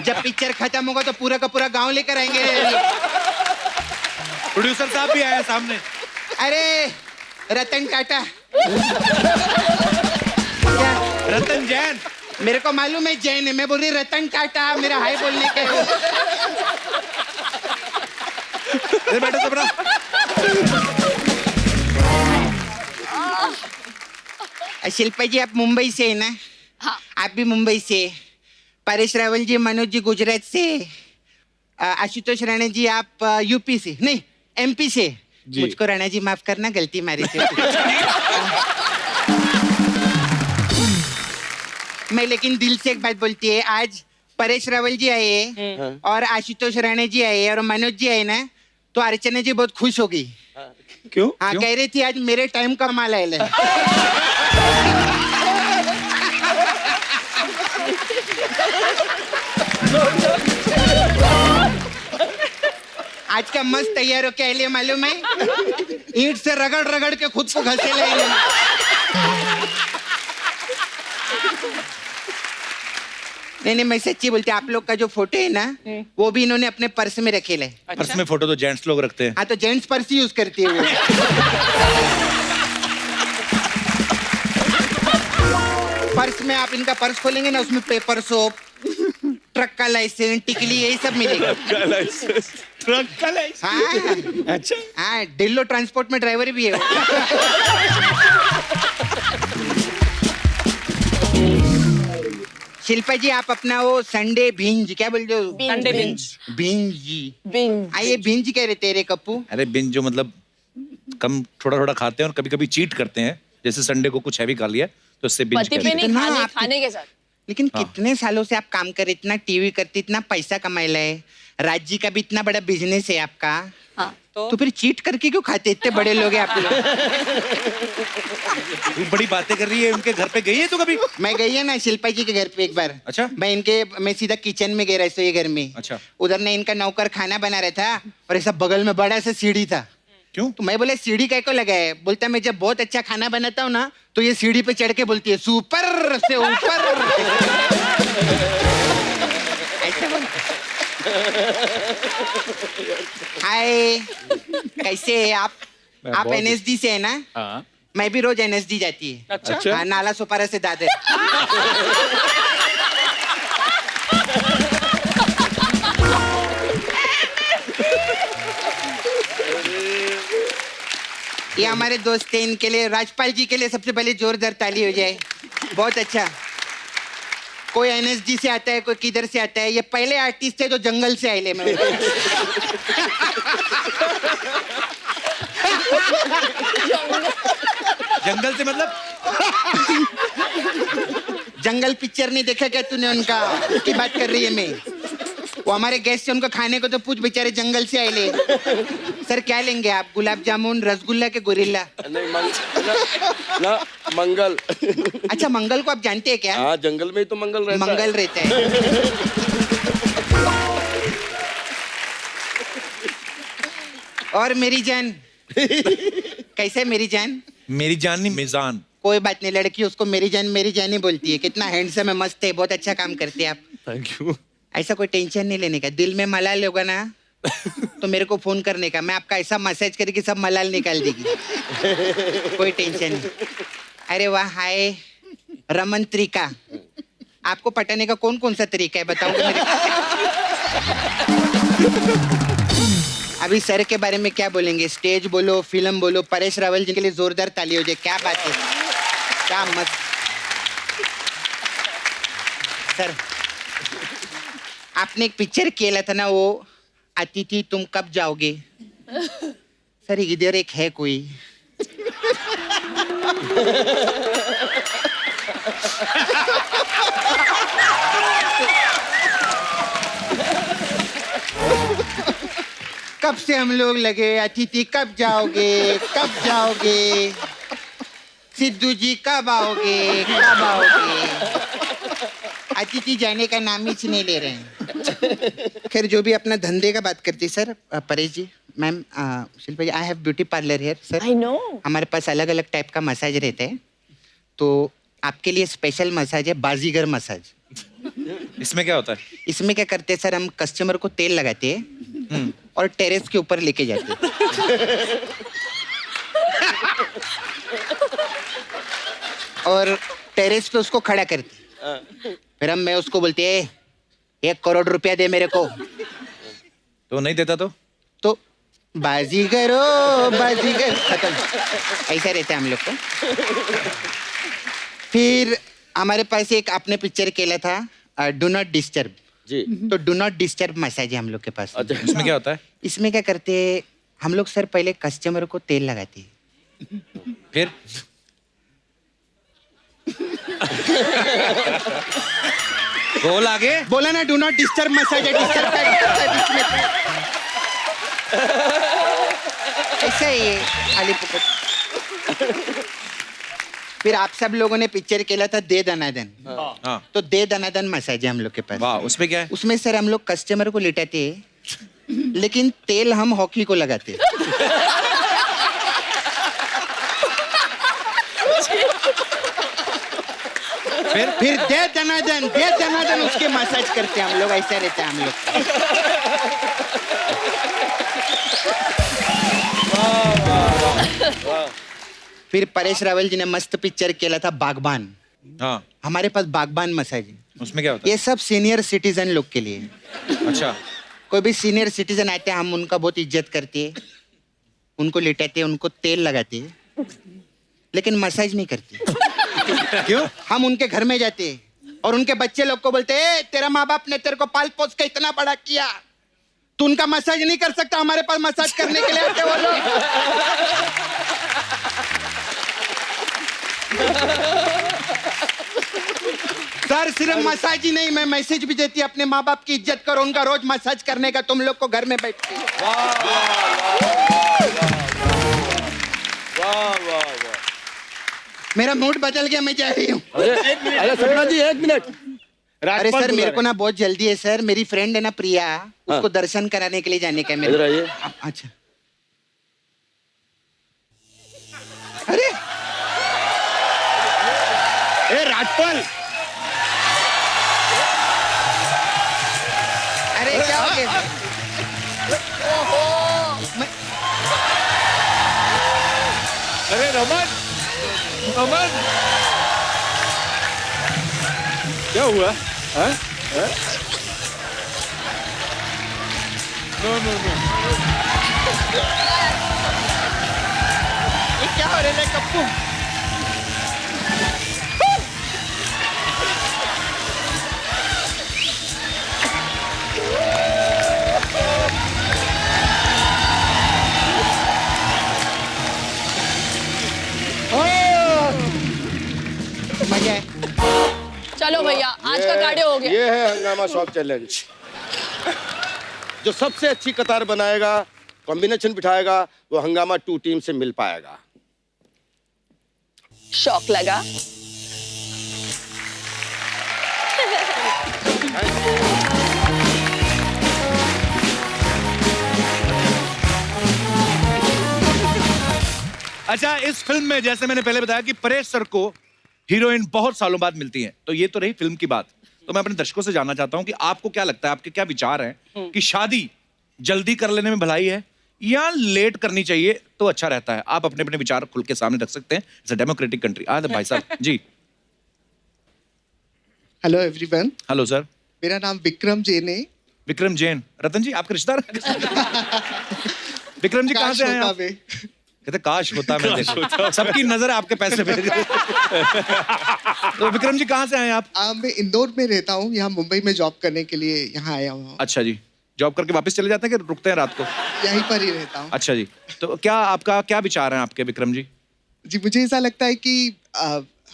Speaker 10: जब पिक्चर खत्म होगा तो पूरा का पूरा गांव लेकर आएंगे।
Speaker 1: प्रोड्यूसर साहब भी आए हैं सामने।
Speaker 10: अरे रतन टाटा। क्या?
Speaker 1: रतन जैन।
Speaker 10: मेरे को मालूम है जैन है, मैं बोल रही रतन टाटा, मेरा हाय बोलने के।
Speaker 1: बैठो सपना।
Speaker 10: शिल्पा जी, आप मुंबई से है ना?
Speaker 2: हाँ।
Speaker 10: आप भी मुंबई से। परेश रावल जी, मनोज जी गुजरात से, आशुतोष राणा जी आप यूपी से, नहीं एमपी से। मुझको राणा जी माफ करना, गलती मारी थी। मैं लेकिन दिल से एक बात बोलती है, आज परेश रावल जी आए हैं और आशुतोष राणा जी आए और मनोज जी आए ना, तो अर्चना जी बहुत खुश हो गई।
Speaker 1: क्यों?
Speaker 10: हाँ, कह रही थी आज मेरे टाइम का माल आया है। आज का मस्त तैयार हो क्या लिए मालूम है? ईंट से रगड़ रगड़ के खुद को घसे लेंगे। नहीं, मैं सच्ची बोलती, आप लोग का जो फोटो है ना, वो भी इन्होंने अपने पर्स में रखे ले।
Speaker 1: पर्स में फोटो तो जेंट्स लोग रखते हैं।
Speaker 10: हाँ, तो जेंट्स पर्स यूज करती है वो। पर्स में आप इनका पर्स खोलेंगे ना, उसमें पेपर, सोप, ट्रक का लाइसेंस, टिकली, यही सब मिलेगा।
Speaker 1: ट्रक का लाइसेंस?
Speaker 10: हाँ।
Speaker 1: अच्छा।
Speaker 10: हाँ, डिल्लो ट्रांसपोर्ट में ड्राइवर भी है वो। शिल्पा जी आप अपना वो संडे भिंज क्या बोलते हो?
Speaker 3: Sunday binge.
Speaker 10: भिंज जी।
Speaker 2: बिंज।
Speaker 10: ये भिंज कह रहे तेरे कप्पू?
Speaker 1: अरे बिन जो मतलब कम थोड़ा थोड़ा खाते हैं और कभी कभी चीट करते हैं, जैसे संडे को कुछ हैवी खा लिया तो उससे बिंज
Speaker 2: पति पे
Speaker 1: कहते हैं।
Speaker 2: नहीं,
Speaker 10: इतना
Speaker 2: खाने
Speaker 10: आप-
Speaker 2: खाने के साथ।
Speaker 10: लेकिन कितने सालों से आप काम कर रहे, इतना टीवी करते, इतना पैसा कमाए है, राज्य का भी इतना बड़ा बिजनेस है आपका,
Speaker 2: हाँ
Speaker 10: तो फिर चीट करके क्यों खाते? इतने बड़े लोग हैं आप लोग।
Speaker 1: तू बड़ी बातें कर रही है, उनके घर पे गई है तू कभी?
Speaker 10: मैं गई है ना शिल्पा जी के घर पे एक बार।
Speaker 1: अच्छा।
Speaker 10: मैं सीधा किचन में गया रसोई घर में।
Speaker 1: अच्छा।
Speaker 10: उधर ने इनका नौकर खाना बना रहा था और ऐसा बगल में बड़ा सा सीढ़ी था।
Speaker 1: क्यों?
Speaker 10: तो मैं बोले सीढ़ी काय को लगा है? बोलता मैं जब बहुत अच्छा खाना बनाता हूँ ना तो ये सीढ़ी पे चढ़ के बोलती है सुपर से ऊपर। ऐसे बोलती। हाय कैसे है आप? आप एनएसडी से है ना?
Speaker 1: हाँ।
Speaker 10: मैं भी रोज एनएसडी जाती है।
Speaker 3: अच्छा।
Speaker 10: हाँ, नाला सोपारा से दादर। ये हमारे दोस्त हैं, इनके लिए राजपाल जी के लिए सबसे पहले जोरदार ताली हो जाए। बहुत अच्छा। कोई एनएसडी से आता है, कोई किधर से आता है। ये पहले आर्टिस्ट है जो जंगल से आए ले। मैं
Speaker 1: जंगल से मतलब?
Speaker 10: जंगल पिक्चर नहीं देखा क्या तूने उनका? उसकी बात कर रही है मैं। वो हमारे गेस्ट से उनको खाने को तो पूछ, बेचारे जंगल से आए ले। सर क्या लेंगे आप? गुलाब जामुन, रसगुल्ला के गोरिल्ला?
Speaker 8: नहीं ना मंगल।
Speaker 10: अच्छा मंगल को आप जानते हैं क्या?
Speaker 8: हाँ जंगल में ही तो मंगल रहता है।
Speaker 10: मंगल रहता है। और मेरी जान कैसे? मेरी जान
Speaker 1: मेरी जान नहीं, मिजान।
Speaker 10: कोई बात नहीं, लड़की उसको मेरी जान ही बोलती है। कितना हैंडसम है, मस्त है, बहुत अच्छा काम करते हैं आप।
Speaker 6: Thank you.
Speaker 10: ऐसा कोई टेंशन नहीं लेने का। दिल में मलाल होगा ना तो मेरे को फोन करने का, मैं आपका ऐसा मसाज करके सब मलाल निकाल देगी। कोई टेंशन नहीं। अरे वाह, हाय रमन तरीका। आपको पटाने का कौन कौन सा तरीका है बताओगे मेरे को? अभी सर के बारे में क्या बोलेंगे? स्टेज बोलो, फिल्म बोलो। परेश रावल जी के लिए जोरदार ताली हो जाए। क्या बात है, क्या मस्त। सर आपने एक पिक्चर किया था ना, वो अतिथि तुम कब जाओगे? सर इधर एक है कोई। कब से हम लोग लगे, अतिथि कब जाओगे, कब जाओगे, सिद्धू जी कब आओगे, कब आओगे। अतिथि जाने का नाम ही नहीं ले रहे हैं। खैर जो भी अपना धंधे का बात करती sir. Paresh ji, ma'am, Shilpa ji, I have beauty parlour here sir.
Speaker 2: I know.
Speaker 10: हमारे पास अलग अलग टाइप का मसाज रहता है, तो आपके लिए स्पेशल मसाज है, बाजीगर मसाज।
Speaker 1: इसमें क्या होता है?
Speaker 10: इसमें क्या करते हैं सर, हम कस्टमर को तेल लगाते हैं और टेरेस के ऊपर लेके जाते हैं। और टेरेस पे उसको खड़ा करते हैं। फिर मैं उसको बोलते हैं 1 करोड़ रुपया दे मेरे को।
Speaker 1: तो नहीं देता तो
Speaker 10: बाजीगर ओ बाजीगर, खत्म। ऐसा रहता है हम लोग को। फिर हमारे पास एक आपने पिक्चर केला था, डू नॉट डिस्टर्ब
Speaker 8: जी।
Speaker 10: तो डू नॉट डिस्टर्ब मसाज है हम लोग के पास।
Speaker 8: अच्छा।
Speaker 1: इसमें क्या होता है?
Speaker 10: इसमें क्या करते हैं हम लोग सर, पहले कस्टमर को तेल लगाते हैं।
Speaker 1: फिर बोल आगे।
Speaker 10: बोला ना डू नॉट डिस्टर्ब मसाज है, डिस्टर्ब ऐसा ही है खाली पुकट। फिर आप सब लोगों ने पिक्चर केला था दे दनादन।
Speaker 1: हाँ।
Speaker 10: तो दे दनादन मसाज है हम लोग के पास।
Speaker 1: वाह, उसमें क्या है?
Speaker 10: उसमें सर हम लोग कस्टमर को लिटाते हैं, लेकिन तेल हम हॉकी को लगाते हैं। फिर दे दनादन उसके मसाज करते हैं हम लोग। ऐसा रहता है हम लोग। फिर परेश रावल जी ने मस्त पिक्चर किया था बागबान।
Speaker 1: हाँ।
Speaker 10: हमारे पास बागबान मसाज है।
Speaker 1: उसमें क्या होता है?
Speaker 10: ये सब सीनियर सिटीजन लोग के लिए।
Speaker 1: अच्छा।
Speaker 10: कोई भी सीनियर सिटीजन आते हैं, हम उनका बहुत इज्जत करते हैं, उनको लिटाते हैं, उनको तेल लगाते हैं, लेकिन मसाज नहीं करते।
Speaker 1: क्यों?
Speaker 10: हम उनके घर में जाते हैं, और उनके बच्चे लोग को बोलते ए तेरा माँ बाप ने तेरे को पाल पोस के इतना बड़ा किया, तू उनका मसाज नहीं कर सकता, हमारे पास मसाज करने के लिए आते वो लोग। सर सिर्फ मसाज ही नहीं, मैं मैसेज भी देती अपने माँ बाप की इज्जत करो, उनका रोज मसाज करने का, तुम लोग को घर में बैठ के। मेरा मूड बदल गया, मैं जा रही हूँ।
Speaker 8: अरे सपना जी एक मिनट।
Speaker 10: अरे सर मेरे को ना बहुत जल्दी है सर, मेरी फ्रेंड है ना प्रिया, उसको दर्शन कराने के लिए जाने का है मेरे।
Speaker 8: इधर आइए।
Speaker 10: अच्छा। अरे
Speaker 7: ए राजपाल,
Speaker 10: अरे क्या हो गया?
Speaker 1: अरे रमन, रमन,
Speaker 4: क्या हुआ? हाँ? नो नो नो,
Speaker 10: ये क्या हो रहा है कप्पू? मजा है।
Speaker 2: चलो भैया, आज का कार्डियो हो गया।
Speaker 8: ये है हंगामा शॉक चैलेंज। जो सबसे अच्छी कतार बनाएगा, कॉम्बिनेशन बिठाएगा, वो हंगामा 2 टीम से मिल पाएगा।
Speaker 2: शौक लगा।
Speaker 1: अच्छा, इस फिल्म में जैसे मैंने पहले बताया कि परेश सर को हीरोइन बहुत सालों बाद मिलती है, तो ये तो रही फिल्म की बात। तो मैं अपने दर्शकों से जानना चाहता हूं कि आपको क्या लगता है, आपके क्या विचार हैं कि शादी जल्दी कर लेने में भलाई है या लेट करनी चाहिए तो अच्छा रहता है? आप अपने अपने विचार खुल के सामने रख सकते हैं। It's a democratic country. भाई साहब जी।
Speaker 11: Hello everyone.
Speaker 1: Hello sir.
Speaker 11: मेरा नाम विक्रम जैन है।
Speaker 1: विक्रम जैन। रतन जी आपके रिश्तेदार? विक्रम जी कहाँ से आए आप? कहते काश होता मैं देखूं। सबकी नजर आपके पैसे पे। तो विक्रम जी कहाँ से आए आप?
Speaker 11: मैं इंदौर में रहता हूँ, यहाँ मुंबई में जॉब करने के लिए यहाँ आया हूँ।
Speaker 1: अच्छा जी, जॉब करके वापस चले जाते हैं कि रुकते हैं रात को?
Speaker 11: यहीं पर ही रहता हूँ।
Speaker 1: अच्छा जी, तो क्या आपका क्या विचार है आपके विक्रम जी?
Speaker 11: जी मुझे ऐसा लगता है कि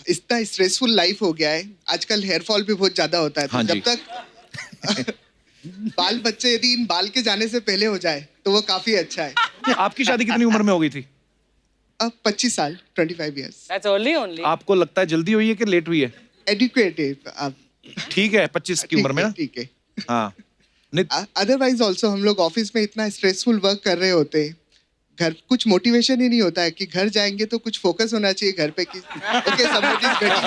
Speaker 11: इतना स्ट्रेसफुल लाइफ हो गया है आजकल, हेयर फॉल भी बहुत ज्यादा होता है।
Speaker 1: हाँ
Speaker 11: जब तक बाल बच्चे यदि इन बाल के जाने से पहले हो जाए तो वो काफी अच्छा है।
Speaker 1: आपकी शादी कितनी उम्र में हो गई थी?
Speaker 11: 25 साल, 25 years।
Speaker 3: That's only.
Speaker 1: आपको लगता है जल्दी हुई है कि लेट हुई है?
Speaker 11: एडुकेट है।
Speaker 1: ठीक है, 25 की उम्र में ना?
Speaker 11: ठीक है।
Speaker 1: हाँ।
Speaker 11: अदरवाइज ऑल्सो हम लोग ऑफिस में इतना स्ट्रेसफुल वर्क कर रहे होते हैं, घर कुछ मोटिवेशन ही नहीं होता है कि घर जाएंगे तो कुछ फोकस होना चाहिए घर पे कि ओके समबडी इज वेटिंग।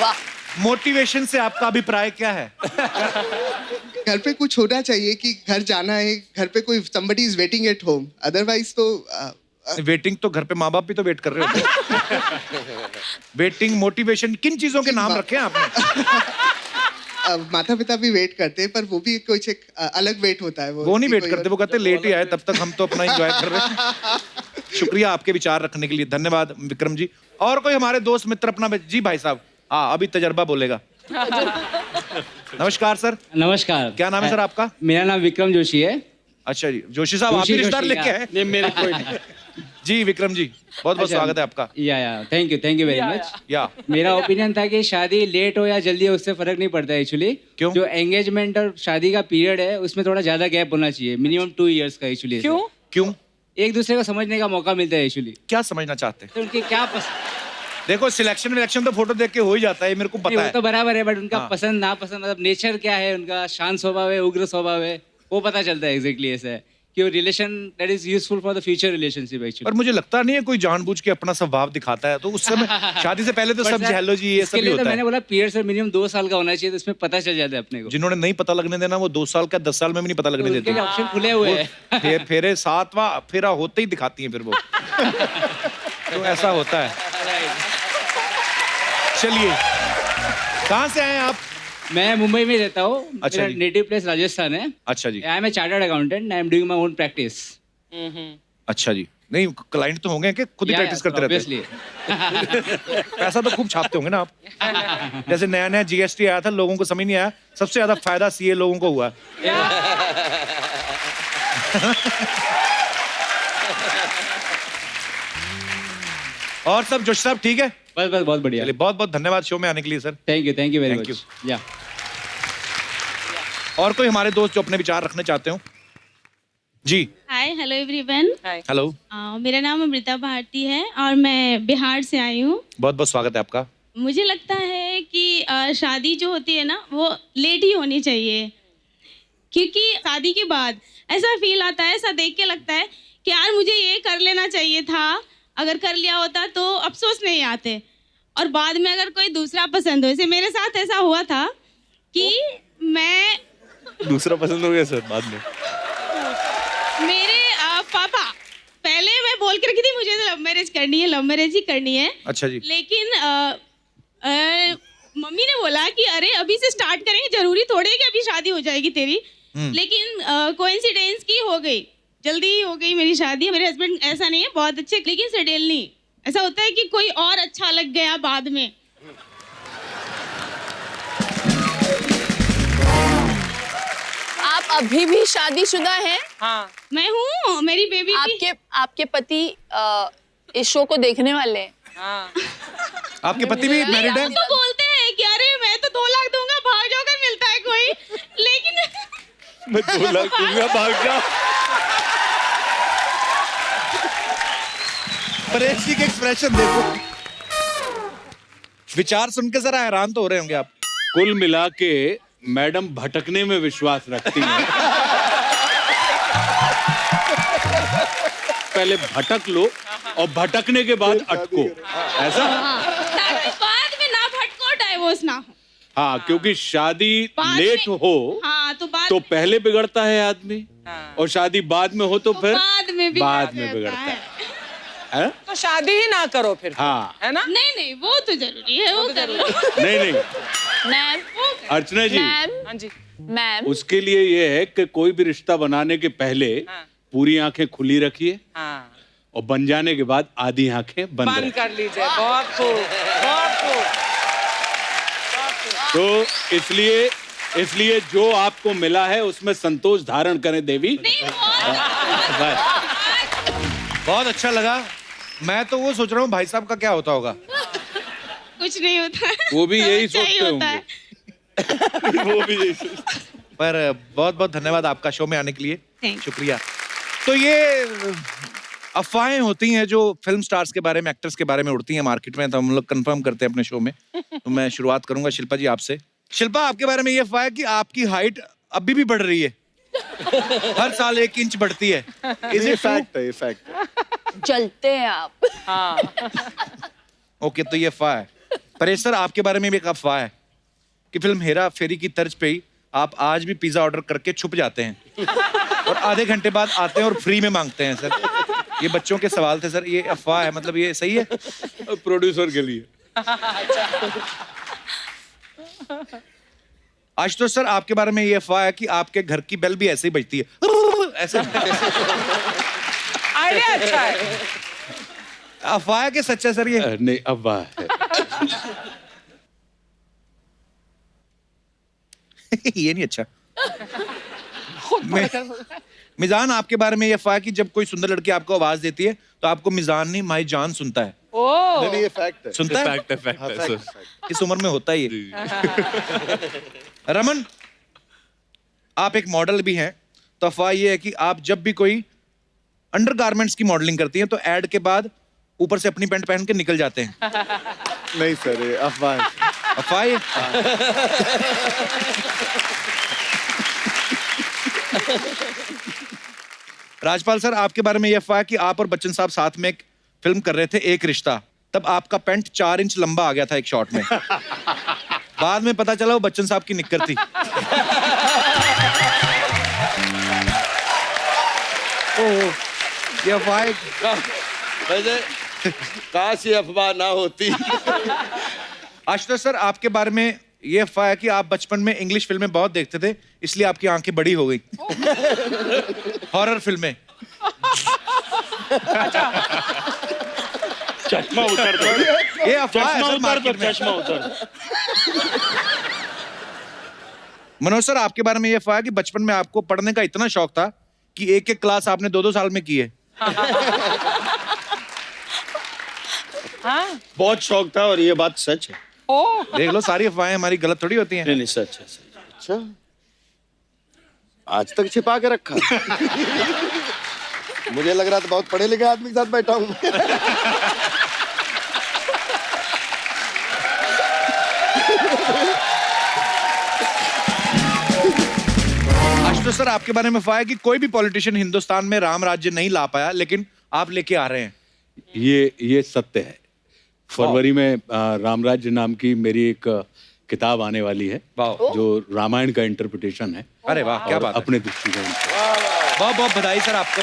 Speaker 2: वाह।
Speaker 1: मोटिवेशन से आपका अभिप्राय क्या है?
Speaker 11: घर पे कुछ होना चाहिए कि घर जाना है, घर पे कोई somebody is waiting at home, otherwise तो
Speaker 1: वेटिंग तो घर पे माँ बाप भी तो वेट कर रहे होते हैं। वेटिंग, मोटिवेशन, किन चीजों के नाम रखे हैं आपने?
Speaker 11: माता पिता भी वेट करते हैं पर वो भी कुछ एक अलग वेट होता है।
Speaker 1: वो नहीं वेट करते, वो कहते लेट ही आए, तब तक हम तो अपना एंजॉय कर रहे हैं। शुक्रिया आपके विचार रखने के लिए, धन्यवाद विक्रम जी। और कोई हमारे दोस्त मित्र अपना जी भाई साहब? हाँ, अभी तजर्बा बोलेगा। नमस्कार सर।
Speaker 12: नमस्कार।
Speaker 1: क्या नाम है सर आपका?
Speaker 12: मेरा नाम विक्रम जोशी है।
Speaker 1: अच्छा जी, जोशी साहब आप भी रिश्तेदार लेके आए?
Speaker 12: नहीं मेरा कोई नहीं।
Speaker 1: जी विक्रम जी, बहुत बहुत स्वागत है आपका।
Speaker 12: या थैंक यू वेरी मच।
Speaker 1: या
Speaker 12: मेरा ओपिनियन था कि शादी लेट हो या जल्दी हो उससे फर्क नहीं पड़ता एक्चुअली।
Speaker 1: क्यों?
Speaker 12: जो एंगेजमेंट और शादी का पीरियड है उसमें थोड़ा ज्यादा गैप होना चाहिए, मिनिमम 2 years का एक्चुअली।
Speaker 3: क्यों?
Speaker 1: क्यों?
Speaker 12: एक दूसरे को समझने का मौका मिलता है एक्चुअली।
Speaker 1: क्या समझना चाहते हैं?
Speaker 12: तो उनके क्या पसंद,
Speaker 1: देखो सिलेक्शन विलेक्शन तो फोटो देख के हो ही जाता है, मेरे को पता
Speaker 12: वो
Speaker 1: है।
Speaker 12: तो बराबर है, बट उनका
Speaker 1: हाँ।
Speaker 12: पसंद नापसंद, मतलब नेचर क्या है उनका, शांत स्वभाव है, उग्र स्वभाव है, वो पता चलता है एग्जैक्टली। ऐसा है कि वो relation that is useful for the future relationship actually.
Speaker 1: पर मुझे लगता नहीं है कोई जानबूझ के अपना स्वभाव दिखाता है, तो उस समय शादी से पहले तो सब हेलो जी ये सब ही होता है।
Speaker 12: मैंने बोला पीरियड सर मिनिमम 2 साल का होना चाहिए, तो इसमें पता चल जाता है अपने को।
Speaker 1: जिन्होंने नहीं पता लगने देना वो 2 साल का 10 साल में भी नहीं पता लगने देते।
Speaker 12: ऑप्शन खुले हुए हैं।
Speaker 1: फेरे 7वां फेरा होते ही दिखाती हैं फिर वो। तो ऐसा होता है। चलिए, कहाँ से आए आप?
Speaker 12: मैं मुंबई में रहता हूँ।
Speaker 1: अच्छा
Speaker 12: मेरा
Speaker 1: जी।
Speaker 12: नेटिव प्लेस राजस्थान है।
Speaker 1: अच्छा जी।
Speaker 12: I am a chartered accountant, I am doing my own practice.
Speaker 1: अच्छा जी। नहीं क्लाइंट तो होंगे कि खुद ही प्रैक्टिस करते रहते हैं? पैसा तो खूब छापते होंगे ना आप। जैसे नया नया जीएसटी आया था, लोगों को समझ नहीं आया, सबसे ज्यादा फायदा सीए लोगों को हुआ। और सब जोश साहब ठीक है?
Speaker 12: बस बस बहुत बढ़िया।
Speaker 1: चलिए बहुत बहुत धन्यवाद शो में आने के लिए sir.
Speaker 12: Thank you very
Speaker 1: Thank
Speaker 12: much. या
Speaker 1: और कोई हमारे दोस्त जो अपने विचार रखने चाहते हो? जी
Speaker 13: हाय हेलो एवरीवन।
Speaker 1: हेलो,
Speaker 13: मेरा नाम अमृता भारती है और मैं बिहार से आई हूँ।
Speaker 1: बहुत बहुत स्वागत है आपका।
Speaker 13: मुझे लगता है कि शादी जो होती है ना वो लेट ही होनी चाहिए, क्योंकि शादी के बाद ऐसा फील आता है, ऐसा देख के लगता है कि यार मुझे ये कर लेना चाहिए था, अगर कर लिया होता तो अफसोस नहीं आते। और बाद में अगर कोई दूसरा पसंद हो, जैसे मेरे साथ ऐसा हुआ था कि मैं
Speaker 6: दूसरा पसंद हो गया सर बाद में?
Speaker 13: मेरे पापा पहले मैं बोल के रखी थी मुझे तो लव मैरिज करनी है, लव मैरिज ही करनी है।
Speaker 1: अच्छा जी।
Speaker 13: लेकिन मम्मी ने बोला कि अरे अभी से स्टार्ट करेंगे, जरूरी थोड़ी है कि अभी शादी हो जाएगी तेरी। लेकिन कोइंसिडेंस की हो गई, जल्दी ही हो गई मेरी शादी। मेरे हस्बैंड ऐसा नहीं है, बहुत अच्छे, लेकिन सेटल नहीं। ऐसा होता है कि कोई और अच्छा लग गया बाद में।
Speaker 2: आप अभी भी शादीशुदा हैं?
Speaker 13: हाँ मैं हूँ, मेरी बेबी
Speaker 2: आपके पति इस शो को देखने वाले हैं।
Speaker 3: हाँ।
Speaker 1: आपके पति भी मैरिड है?
Speaker 13: तो बोलते हैं कि अरे मैं तो 2 लाख दूंगा, भाग जाओ, अगर मिलता है कोई। लेकिन
Speaker 6: मैं 2 लाख दूंगा, भाग जाओ।
Speaker 1: परेश जी के एक्सप्रेशन देखो, विचार सुन के जरा हैरान तो हो रहे होंगे आप।
Speaker 4: कुल मिला के मैडम भटकने में विश्वास रखती हैं। पहले भटक लो और भटकने के बाद अटको, ऐसा?
Speaker 13: ताकि बाद में ना भटको, डाइवोर्स ना हो।
Speaker 4: हाँ, क्योंकि शादी लेट हो
Speaker 13: हाँ,
Speaker 4: तो पहले बिगड़ता है आदमी, और शादी बाद में हो तो फिर
Speaker 13: बाद में
Speaker 4: बिगड़ता है।
Speaker 3: तो शादी ही ना करो फिर।
Speaker 4: हाँ
Speaker 3: है ना?
Speaker 13: नहीं वो तो जरूरी है, वो कर लो।
Speaker 4: नहीं
Speaker 2: मैम,
Speaker 4: अर्चना जी,
Speaker 3: हाँ जी
Speaker 2: मैम,
Speaker 4: उसके लिए ये है कि कोई भी रिश्ता बनाने के पहले पूरी आंखें खुली रखिए, और बन जाने के बाद आधी आंखें बंद
Speaker 3: कर लीजिए। बहुत खूब, बहुत खूब।
Speaker 4: तो इसलिए जो आपको मिला है उसमें संतोष धारण करें देवी।
Speaker 1: बहुत अच्छा लगा। मैं तो वो सोच रहा हूँ भाई साहब का क्या होता होगा।
Speaker 13: कुछ नहीं होता है।
Speaker 4: वो भी यही
Speaker 13: अच्छा ही
Speaker 4: सोचते
Speaker 13: होता है।
Speaker 4: होंगे। वो भी यही सोचते।
Speaker 1: पर बहुत बहुत धन्यवाद आपका शो में आने के लिए,
Speaker 13: Thank
Speaker 1: शुक्रिया। तो ये अफवाहें होती हैं जो फिल्म स्टार्स के बारे में, एक्टर्स के बारे में उड़ती हैं मार्केट में, तो हम लोग कंफर्म करते हैं अपने शो में। तो मैं शुरुआत करूंगा शिल्पा जी आपसे। शिल्पा, आपके बारे में ये अफवाह है कि आपकी हाइट अभी भी बढ़ रही है, हर साल 1 इंच बढ़ती है।
Speaker 7: ये फैक्ट है, ये फैक्ट है।
Speaker 2: जलते हैं आप।
Speaker 1: ओके, तो ये अफवाह है। परेश सर, आपके बारे में भी एक अफवाह है कि फिल्म हेरा फेरी की तर्ज पे ही आप आज भी पिज्जा ऑर्डर करके छुप जाते हैं और आधे घंटे बाद आते हैं और फ्री में मांगते हैं। सर, ये बच्चों के सवाल थे सर, ये अफवाह है, मतलब ये सही है?
Speaker 4: प्रोड्यूसर के लिए।
Speaker 1: आशुतोष सर, आपके बारे में ये अफवाह है कि आपके घर की बेल भी ऐसे ही बजती है, ऐसे।
Speaker 3: आइडिया अच्छा है।
Speaker 1: अफवाह है कि सच है सर ये?
Speaker 4: नहीं, अफवाह है।
Speaker 1: ये नहीं अच्छा। मिजान, आपके बारे में ये अफवाह है कि जब कोई सुंदर लड़की आपको आवाज देती है तो आपको मिजान नहीं माई जान सुनता है।
Speaker 7: नहीं, ये फैक्ट है।
Speaker 1: सुनता है?
Speaker 6: फैक्ट है सर।
Speaker 1: इस उम्र में होता ही है। रमन, आप एक मॉडल भी हैं, तो अफवाह ये है कि आप जब भी कोई अंडरगारमेंट्स की मॉडलिंग करती हैं तो एड के बाद ऊपर से अपनी पैंट पहन के निकल जाते हैं।
Speaker 7: नहीं सर, ये अफवाह है।
Speaker 1: अफवाह है? राजपाल सर, आपके बारे में यह अफवाह है कि आप और बच्चन साहब साथ में एक फिल्म कर रहे थे, एक रिश्ता, तब आपका पैंट 4 इंच लंबा आ गया था एक शॉट में। बाद में पता चला वो बच्चन साहब की निक्कर थी। ये अफवाह है।
Speaker 8: वैसे काश ये अफवाह ना होती।
Speaker 1: आशुतोष सर, आपके बारे में ये अफवाह है कि आप बचपन में इंग्लिश फिल्में बहुत देखते थे, इसलिए आपकी आंखें बड़ी हो गई। हॉरर फिल्में।
Speaker 14: चश्मा उतर दो,
Speaker 1: ये अफवाह है
Speaker 14: चश्मा
Speaker 1: सर
Speaker 14: उतर दो,
Speaker 1: मार्केट में।
Speaker 14: चश्मा उतर दो।
Speaker 1: मनोज सर, आपके बारे में ये अफवाह है कि बचपन में आपको पढ़ने का इतना शौक था कि एक एक क्लास आपने 2-2 साल में की है।
Speaker 14: बहुत शौक था और ये बात सच है।
Speaker 1: देख लो, सारी अफवाहें हमारी गलत थोड़ी होती हैं।
Speaker 14: नहीं सच है, सच।
Speaker 8: अच्छा, आज तक छिपा के रखा। मुझे लग रहा था बहुत पढ़े लिखे आदमी के साथ बैठा हूं।
Speaker 1: आशुतोष सर, आपके बारे में अफवाह है कि कोई भी पॉलिटिशियन हिंदुस्तान में राम राज्य नहीं ला पाया, लेकिन आप लेके आ रहे हैं।
Speaker 15: ये सत्य है। फरवरी में रामराज्य नाम की मेरी एक किताब आने वाली है, जो रामायण का इंटरप्रिटेशन है।
Speaker 1: अरे वाह, क्या बात है।
Speaker 15: अपने दृष्टिकोण से।
Speaker 1: बहुत बहुत बधाई सर आपको,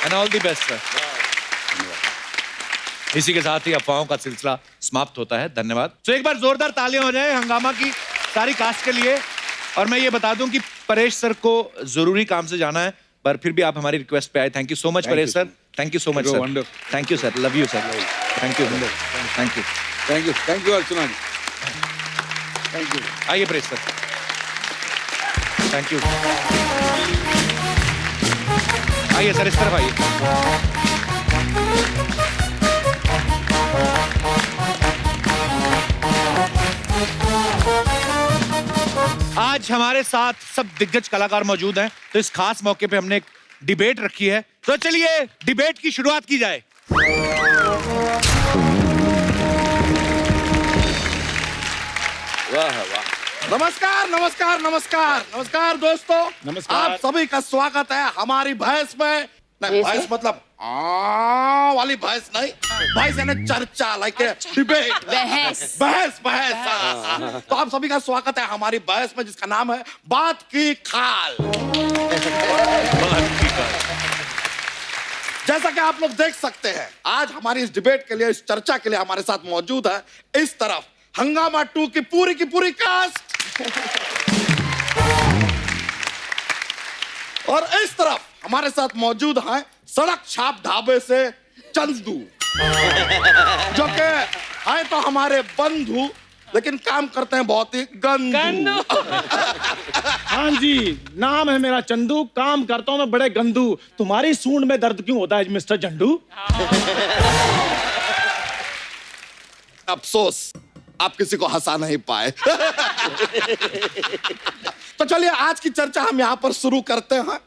Speaker 1: and all the best sir. इसी के साथ ही अफवाहों का सिलसिला समाप्त होता है। धन्यवाद। तो एक बार जोरदार तालियां हो जाए हंगामा की सारी कास्ट के लिए। और मैं ये बता दूं कि परेश सर को जरूरी काम से जाना है, पर फिर भी आप हमारी रिक्वेस्ट पे आए। Thank you so much Paresh sir. Thank you so much sir. Thank you sir. Love you sir. Thank you thank you
Speaker 4: thank you Archana ji. Thank you.
Speaker 1: आइए परेश सर। Thank you. आइए सर, इस तरफ आइए। आज हमारे साथ सब दिग्गज कलाकार मौजूद हैं, तो इस खास मौके पे हमने एक डिबेट रखी है। तो चलिए डिबेट की शुरुआत की जाए।
Speaker 8: वाह वाह।
Speaker 16: नमस्कार नमस्कार नमस्कार नमस्कार दोस्तों,
Speaker 14: नमस्कार।
Speaker 16: आप सभी का स्वागत है हमारी भैंस में। नहीं, भैंस मतलब वाली भैंस नहीं, भैंस यानी चर्चा, लाइक डिबेट, बहस बहस बहस। तो आप सभी का स्वागत है हमारी बहस में, जिसका नाम है बात की खाल। जैसा कि आप लोग देख सकते हैं, आज हमारी इस डिबेट के लिए, इस चर्चा के लिए हमारे साथ मौजूद है इस तरफ हंगामा 2 की पूरी कास्ट, और इस तरफ हमारे साथ मौजूद हैं सड़क छाप ढाबे से चंदू, जो कि हैं तो हमारे बंधु, लेकिन काम करते हैं बहुत ही गंदू।
Speaker 14: हाँ जी, नाम है मेरा चंदू, काम करता हूँ मैं बड़े गंदू। तुम्हारी सूंड में दर्द क्यों होता है मिस्टर झंडू?
Speaker 16: अफसोस आप किसी को हंसा नहीं पाए। तो चलिए आज की चर्चा हम यहाँ पर शुरू करते हैं।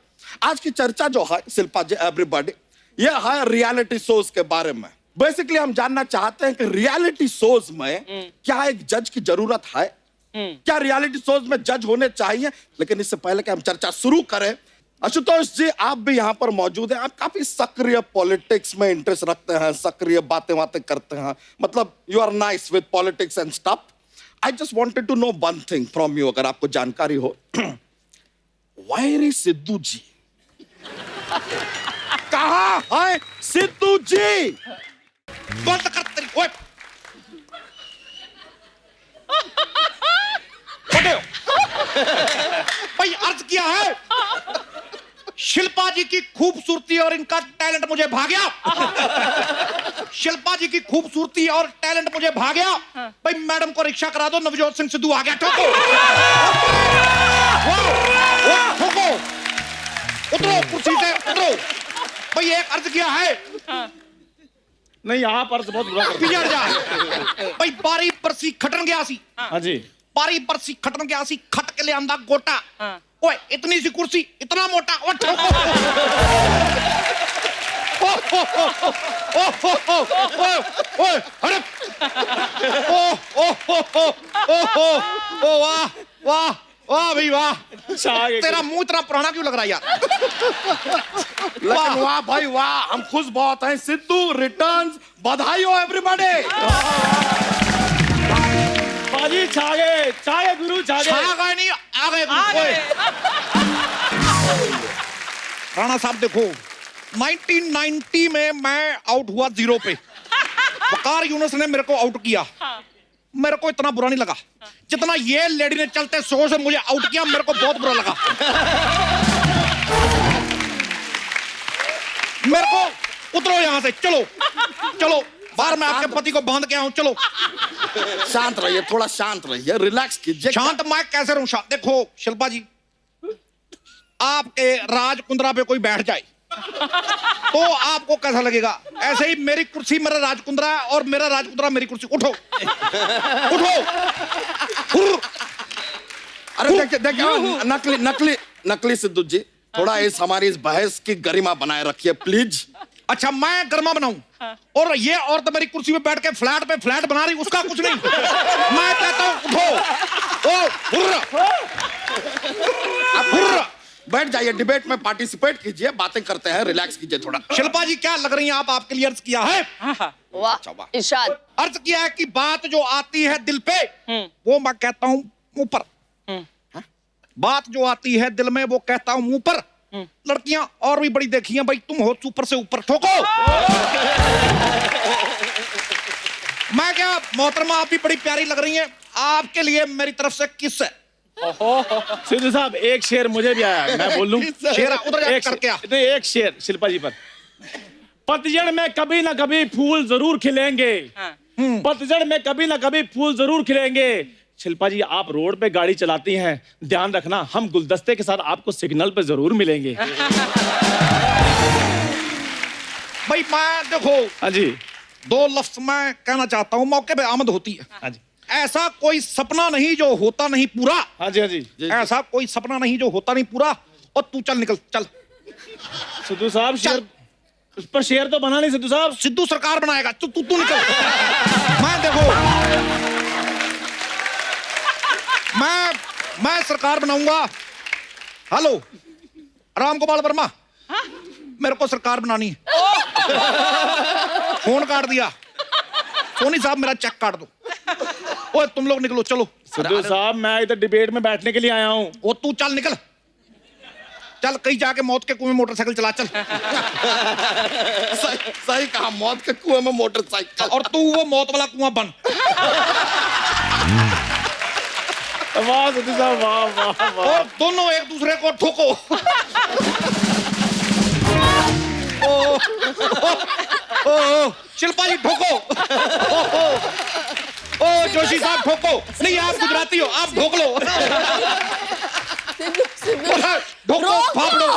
Speaker 16: आज की चर्चा जो है शिल्पा जी, एवरीबॉडी, ये है रियलिटी शोज के बारे में। बेसिकली हम जानना चाहते हैं कि रियलिटी शोज में क्या एक जज की जरूरत है, क्या रियलिटी शोज में जज होने चाहिए। लेकिन इससे पहले कि हम चर्चा शुरू करें, आशुतोष जी आप भी यहाँ पर मौजूद हैं। आप काफी सक्रिय पॉलिटिक्स में इंटरेस्ट रखते हैं, सक्रिय बातें करते हैं, मतलब you are nice with politics and stuff. I just wanted to know one thing from you, अगर आपको जानकारी हो। Where is Sidhu ji? कहाँ है सिद्धू जी? बंद कर तेरी, ओए
Speaker 1: भाई अर्ज किया है, शिल्पा जी की खूबसूरती और इनका टैलेंट मुझे भा गया। शिल्पा जी की खूबसूरती और टैलेंट मुझे भा गया। भाई मैडम को रिक्शा करा दो, नवजोत सिंह सिद्धू आ गया। ठोको ठोको, उतरो कुर्सी से, उतरो। भाई एक अर्ज किया है।
Speaker 14: नहीं, आप अर्ज बहुत बुरा करते
Speaker 1: पिछड़ जा। भाई बारी परसी खटन गया सी।
Speaker 14: हाँ जी।
Speaker 1: बारी परसी खटन गया सी, खट के ले आंदा गोटा। ओए इतनी सी कुर्सी, इतना मोटा। ओ ठोको। ओए अरे ओ वाह वाह वाह भाई वाह। तेरा मुंह इतना पुराना क्यों लग रहा है यार?
Speaker 16: लेकिन वाह भाई वाह, हम खुश बहुत हैं। सिद्धू रिटर्न्स, बधाई हो एवरीबॉडी।
Speaker 14: बाजी छागे गुरु छागे।
Speaker 1: छागे नहीं, आ गए। राणा साहब देखो, 1990 में मैं आउट हुआ 0 पे। वकार यूनुस ने मेरे को आउट किया। मेरे को इतना बुरा नहीं लगा जितना ये लेडी ने चलते शो से मुझे आउट किया। मेरे को बहुत बुरा लगा। उतरो यहाँ से, चलो चलो बाहर, मैं आपके पति को बांध के आऊं, चलो।
Speaker 16: शांत रहिए, थोड़ा शांत रहिए, रिलैक्स कीजिए।
Speaker 1: शांत मैं कैसे रहूं शांत? देखो शिल्पा जी, आपके राज कुंद्रा पे कोई बैठ जाए तो आपको कैसा लगेगा? ऐसे ही मेरी कुर्सी मेरा राजकुंद्रा है और मेरा राजकुंद्रा मेरी कुर्सी। उठो उठो।
Speaker 16: अरे देखिए देखिए, नकली नकली नकली सिद्धू जी, थोड़ा इस हमारी इस बहस की गरिमा बनाए रखिए प्लीज।
Speaker 1: अच्छा मैं गरिमा बनाऊं और ये औरत मेरी कुर्सी पे बैठ के फ्लैट पे फ्लैट बना रही, उसका कुछ नहीं। मैं कहता हूं उठो। ओ हुर्र,
Speaker 16: आप हुर्र बैठ जाइए, डिबेट में पार्टिसिपेट कीजिए, बातें करते हैं, रिलैक्स कीजिए थोड़ा।
Speaker 1: शिल्पा जी क्या लग रही हैं आप? आपके लिए अर्ज किया है।
Speaker 2: वाह इरशाद।
Speaker 1: अर्ज किया है कि बात जो आती है दिल पे वो मैं कहता हूं मुंह पर। बात जो आती है दिल में वो कहता हूं मुंह पर। लड़कियां और भी बड़ी देखी हैं भाई, तुम हो सुपर से ऊपर। ठोको। मैं क्या मोहतरमा, आप भी बड़ी प्यारी लग रही हैं, आपके लिए मेरी तरफ से किस है।
Speaker 14: सिद्धू साहब एक शेर मुझे भी आया, मैं बोल लूं?
Speaker 1: शेर उधर जाके करके आ।
Speaker 14: नहीं, एक शेर शिल्पा जी पर। पतझड़ में कभी ना कभी फूल जरूर खिलेंगे, पतझड़ में कभी ना कभी फूल जरूर खिलेंगे। शिल्पा जी आप रोड पे गाड़ी चलाती हैं, ध्यान रखना हम गुलदस्ते के साथ आपको सिग्नल पे जरूर मिलेंगे।
Speaker 1: भाई मैं देखो,
Speaker 14: हाँ जी,
Speaker 1: दो लफ्ज मैं कहना चाहता हूं, मौके पे आमद होती है।
Speaker 14: हाँ जी।
Speaker 1: ऐसा कोई सपना नहीं जो होता नहीं पूरा।
Speaker 14: हाँ जी, हाँ जी।
Speaker 1: ऐसा कोई सपना नहीं जो होता नहीं पूरा। और तू चल निकल, चल।
Speaker 14: सिद्धू साहब शेर, उस पर शेर तो बना नहीं सिद्धू साहब।
Speaker 1: सिद्धू सरकार बनाएगा, तू निकल। मैं देखो, मैं सरकार बनाऊंगा। हेलो राम गोपाल वर्मा, मेरे को सरकार बनानी है। फोन काट दिया। सोनी साहब मेरा चेक काट दो। ओए तुम लोग निकलो, चलो।
Speaker 14: सिद्धू साहब मैं इधर डिबेट में बैठने के लिए आया हूँ।
Speaker 1: वो तू चल निकल, चल कहीं जाके मौत के कुएं में मोटरसाइकिल चला, चल।
Speaker 16: सही कहा, मौत के कुएं में मोटरसाइकिल।
Speaker 1: और तू वो मौत वाला कुआं बन।
Speaker 14: वाह सिद्धू साहब, वाह वाह वाह।
Speaker 1: और दोनों एक दूसरे को ठोको। ओ शिल्पा जी ठोको। ओ जोशी साहब ठोको। नहीं आप गुजराती हो, आप ठोक लो। ठोको, फाफड़ो।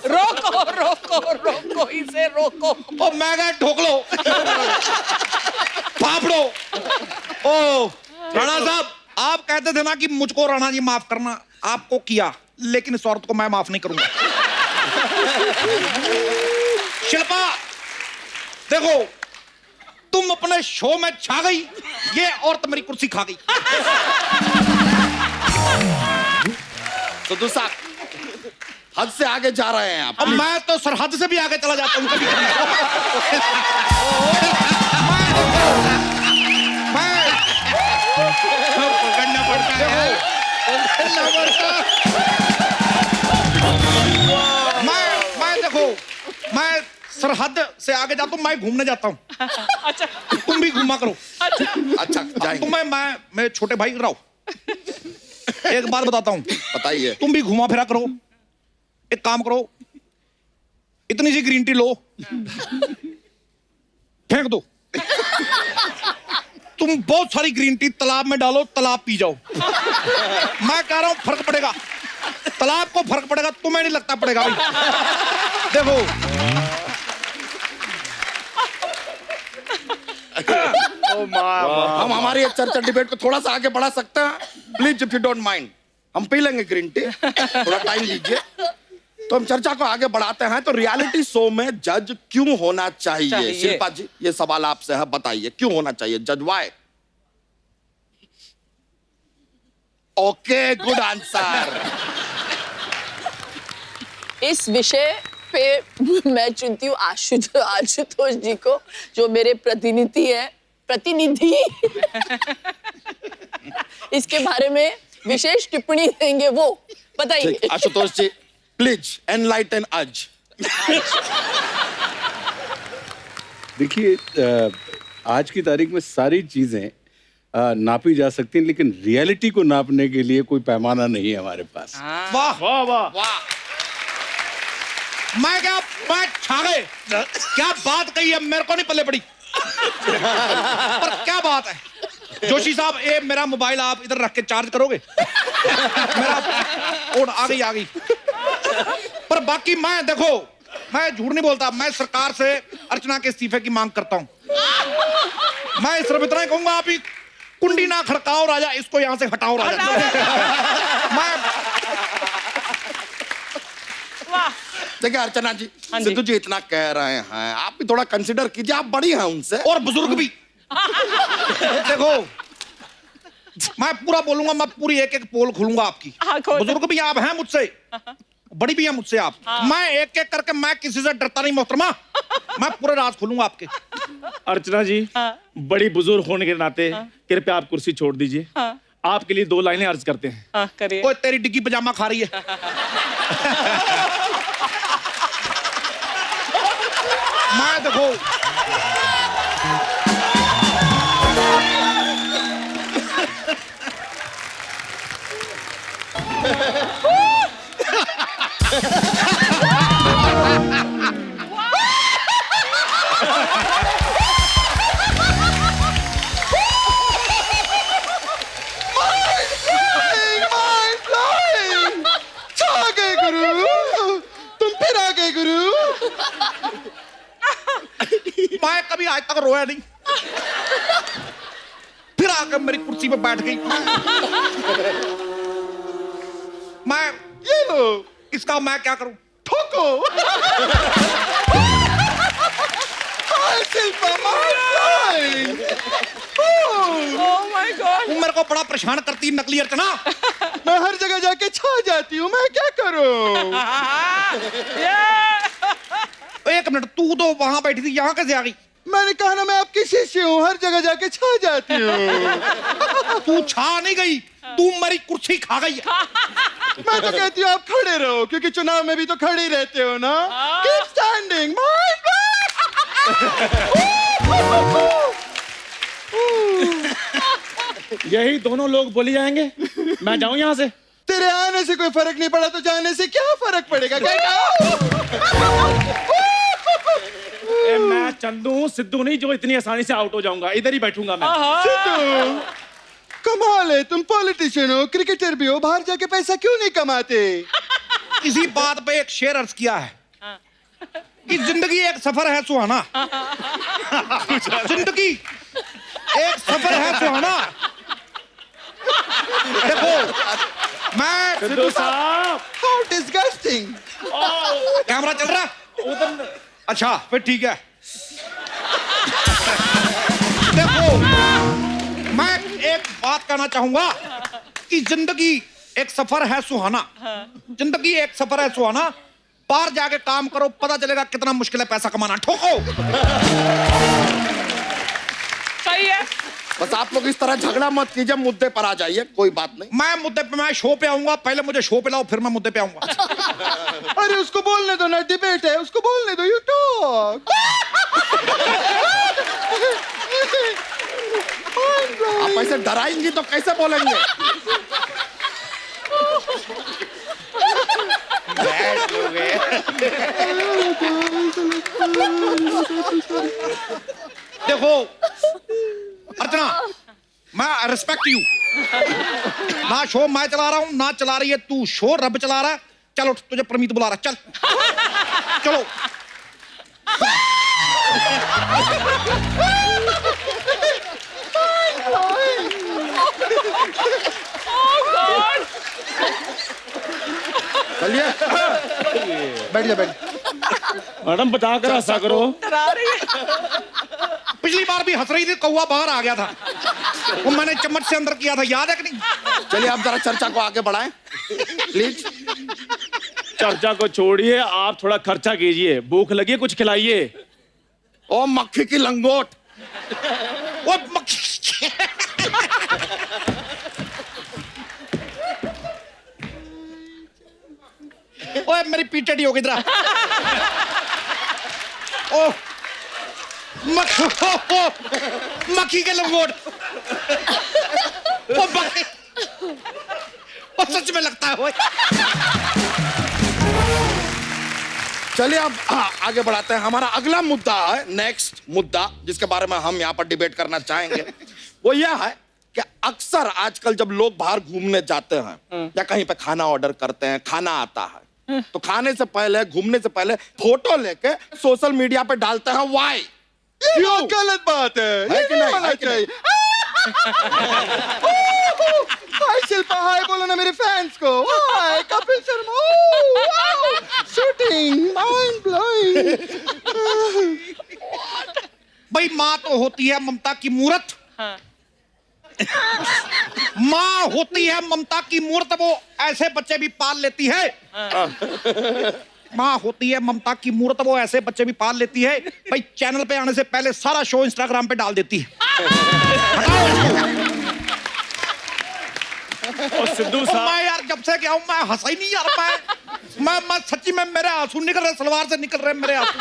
Speaker 3: रोको रोको रोको, इसे रोको।
Speaker 1: ओ मैं कहा ठोक लो, फाफड़ो। ओ राणा साहब आप कहते थे ना कि मुझको राणा जी माफ करना, आपको किया, लेकिन इस औरत को मैं माफ नहीं करूंगा। शिल्पा देखो, तुम अपने शो में छा गई, ये औरत मेरी कुर्सी खा गई।
Speaker 16: सिद्धू साहब हद से आगे जा रहे हैं आप।
Speaker 1: अब मैं तो सरहद से भी आगे चला जाता हूँ कभी कभी। पकड़ना पड़ता है, मैं देखो, मैं सरहद से आगे जाता हूँ, मैं घूमने जाता हूँ।
Speaker 3: अच्छा
Speaker 1: तुम भी घूमा करो।
Speaker 16: अच्छा जाएंगे।
Speaker 1: तुम्हें मैं छोटे भाई रहो, एक बात बताता हूँ,
Speaker 16: बताइए।
Speaker 1: तुम भी घुमा फिरा करो। एक काम करो, इतनी सी ग्रीन टी लो, फेंक दो। तुम बहुत सारी ग्रीन टी तालाब में डालो, तालाब पी जाओ। मैं कह रहा हूं फर्क पड़ेगा, तालाब को फर्क पड़ेगा, तुम्हें नहीं लगता पड़ेगा भाई। देखो
Speaker 16: हम हमारी ये चर्चा डिबेट को थोड़ा सा आगे बढ़ा सकते हैं please, if you don't mind. हम पी लेंगे ग्रीन टी, थोड़ा टाइम दीजिए। तो हम चर्चा को आगे बढ़ाते हैं। तो रियलिटी शो में जज क्यों होना चाहिए? शिल्पा जी ये सवाल आपसे है, बताइए क्यों होना चाहिए जज? वाई? Okay, good answer.
Speaker 2: इस विषय पे मैं चुनती हूँ आशुतोष जी को, जो मेरे प्रतिनिधि इसके बारे में विशेष टिप्पणी देंगे, वो बताइए।
Speaker 16: आशुतोष जी प्लीज एनलाइटन अज।
Speaker 15: देखिए आज की तारीख में सारी चीजें नापी जा सकती हैं, लेकिन रियलिटी को नापने के लिए कोई पैमाना नहीं है हमारे पास।
Speaker 1: वाह वाह वाह। मैं छा गए। क्या बात कही है, मेरे को नहीं पल्ले पड़ी। पर क्या बात है जोशी साहब, ये मेरा मोबाइल आप इधर रख के चार्ज करोगे? मेरा और आ गई। पर बाकी मैं देखो, मैं झूठ नहीं बोलता, मैं सरकार से अर्चना के इस्तीफे की मांग करता हूं। मैं सिर्फ इतना ही कहूंगा, आप ही कुंडी ना खड़काओ राजा, इसको यहां से हटाओ राजा। मैं
Speaker 16: देखिए अर्चना जी, सिद्धू जी इतना कह रहे हैं, आप भी थोड़ा कंसिडर कीजिए, आप बड़ी हैं उनसे।
Speaker 1: और बुजुर्ग भी। देखो मैं पूरा बोलूंगा, मैं पूरी एक एक पोल खोलूंगा आपकी। बुजुर्ग भी आप हैं मुझसे, बड़ी भी हैं मुझसे आप। मैं एक एक करके, मैं किसी से डरता नहीं मोहतरमा, मैं पूरे राज खोलूंगा आपके।
Speaker 14: अर्चना जी, बड़ी बुजुर्ग होने के नाते कृपया आप कुर्सी छोड़ दीजिए। आपके लिए 2 लाइनें अर्ज करते हैं।
Speaker 3: करिए।
Speaker 1: कोई तेरी डिग्गी पजामा खा रही है। मैं देखो मैं कभी आज तक रोया नहीं, फिर आकर मेरी कुर्सी पे बैठ गई। मैं ये लो, इसका मैं क्या करूं? ठोको।
Speaker 3: Oh my God!
Speaker 1: मेरे को बड़ा परेशान करती है नकली अर्चना।
Speaker 7: मैं हर जगह जाके छा जाती हूँ, मैं क्या करूं?
Speaker 1: एक मिनट, तू तो वहां बैठी थी, यहाँ कैसे आ गई?
Speaker 7: मैंने कहा ना, मैं आपकी शिष्य हूँ, हर जगह जाके छा जाती हूँ।
Speaker 1: तू छा नहीं गई, तू मेरी कुर्सी खा गई।
Speaker 7: मैं तो कहती हूँ आप खड़े रहो, क्योंकि चुनाव में भी तो खड़े ही रहते हो ना। Keep standing,
Speaker 14: यही दोनों लोग बोली जाएंगे, मैं जाऊं यहाँ से?
Speaker 7: तेरे आने से कोई फर्क नहीं पड़ा तो जाने से क्या फर्क पड़ेगा?
Speaker 14: मैं चंदू हूँ, सिद्धू नहीं, जो इतनी आसानी से आउट हो जाऊंगा। इधर ही बैठूंगा मैं।
Speaker 7: सिद्धू, कमाल है, तुम पॉलिटिशियन हो, क्रिकेटर भी हो, बाहर जाके पैसा क्यों नहीं कमाते?
Speaker 1: इसी बात पे एक शेर अर्ज किया है कि जिंदगी एक सफर है सुहाना। जिंदगी एक सफर है सुहाना। देखो मैं
Speaker 14: सिद्धू साहब,
Speaker 7: How disgusting!
Speaker 1: कैमरा चल रहा
Speaker 14: उधर।
Speaker 1: अच्छा फिर ठीक है। देखो मैं एक बात कहना चाहूंगा कि जिंदगी एक सफर है सुहाना। जिंदगी एक सफर है सुहाना, बाहर जाके काम करो, पता चलेगा कितना मुश्किल है पैसा कमाना। ठोको।
Speaker 3: सही है।
Speaker 16: बस आप लोग इस तरह झगड़ा मत कीजिए, मुद्दे पर आ जाइए, कोई बात नहीं।
Speaker 1: मैं मुद्दे पे, मैं शो पे आऊंगा, पहले मुझे शो पे लाओ, फिर मैं मुद्दे पे आऊंगा।
Speaker 7: अरे उसको बोलने दो ना, डिबेट है, उसको बोलने दो, यू टॉक।
Speaker 16: आप ऐसे डराएंगी तो कैसे बोलेंगे?
Speaker 1: देखो अर्चना, मैं रिस्पेक्ट यू। ना शो मैं चला रहा हूं, ना चला रही है तू शो, रब चला रहा है। चलो तुझे प्रमीत बुला रहा है, चल चलो।
Speaker 16: चलिए बैठ जा, बैठ।
Speaker 14: मैडम बता कर हंसा करो।
Speaker 3: डरा रही है।
Speaker 1: पिछली बार भी हंस रही थी, कौवा बाहर आ गया था, वो मैंने चम्मच से अंदर किया था, याद है कि नहीं?
Speaker 16: चलिए आप जरा चर्चा को आगे बढ़ाएं प्लीज।
Speaker 14: चर्चा को छोड़िए, आप थोड़ा खर्चा कीजिए, भूख लगी है, कुछ खिलाइए।
Speaker 16: ओ मक्खी की लंगोट,
Speaker 1: वो मक्खी। ओए मेरी पीठ टेढ़ी हो गई इधर। ओ मक्खी के लंगोट। ओ मक्खी, ओ सच में लगता है वो।
Speaker 16: चलिए अब आगे बढ़ाते हैं। हमारा अगला मुद्दा है, नेक्स्ट मुद्दा जिसके बारे में हम यहाँ पर डिबेट करना चाहेंगे, वो यह है कि अक्सर आजकल जब लोग बाहर घूमने जाते हैं या कहीं पे खाना ऑर्डर करते हैं, खाना आता है तो खाने से पहले, घूमने से पहले फोटो लेके सोशल मीडिया पे डालते हैं। वाई?
Speaker 7: क्यों? गलत बात है
Speaker 16: कि नहीं? है कि नहीं?
Speaker 7: हाय शिल्पा, हाय बोलो ना मेरे फैंस को। Hi Kapil Sharma, shooting mind blowing.
Speaker 1: भाई माँ तो होती है ममता की मूर्त। माँ होती है ममता की मूर्त, वो ऐसे बच्चे भी पाल लेती है। माँ होती है ममता की मूर्त, वो ऐसे बच्चे भी पाल लेती है। भाई चैनल पे आने से पहले सारा शो इंस्टाग्राम पे डाल देती है।
Speaker 14: और सिद्धू साहब,
Speaker 1: मैं यार जब से क्या हूँ मैं हंसा ही नहीं यार। मैं सच्ची में मेरे आंसू निकल रहे, सलवार से निकल रहे मेरे आंसू।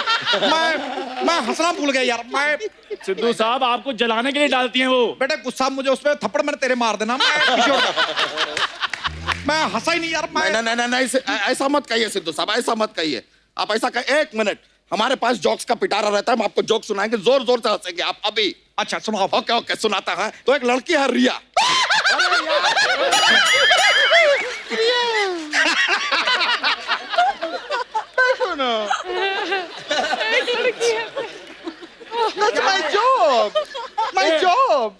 Speaker 1: मैं हंसना भूल गया यार। मैं
Speaker 14: सिद्धू साहब आपको जलाने के लिए डालती हैं वो।
Speaker 1: बेटे गुस्सा मुझे उस पर थप्पड़ मैंने तेरे मार देना। मैं हंसा ही नहीं यार।
Speaker 16: नहीं, ऐसा मत कहिए सिद्धू साहब, ऐसा मत कहिए। आप ऐसा कहिए, एक मिनट, हमारे पास जोक्स का पिटारा रहता है, हम आपको जोक सुनाएंगे, जोर जोर से हंसेंगे आप अभी।
Speaker 1: अच्छा सुनाओ।
Speaker 16: ओके ओके, सुनाता है। तो एक लड़की है रिया।
Speaker 14: My job.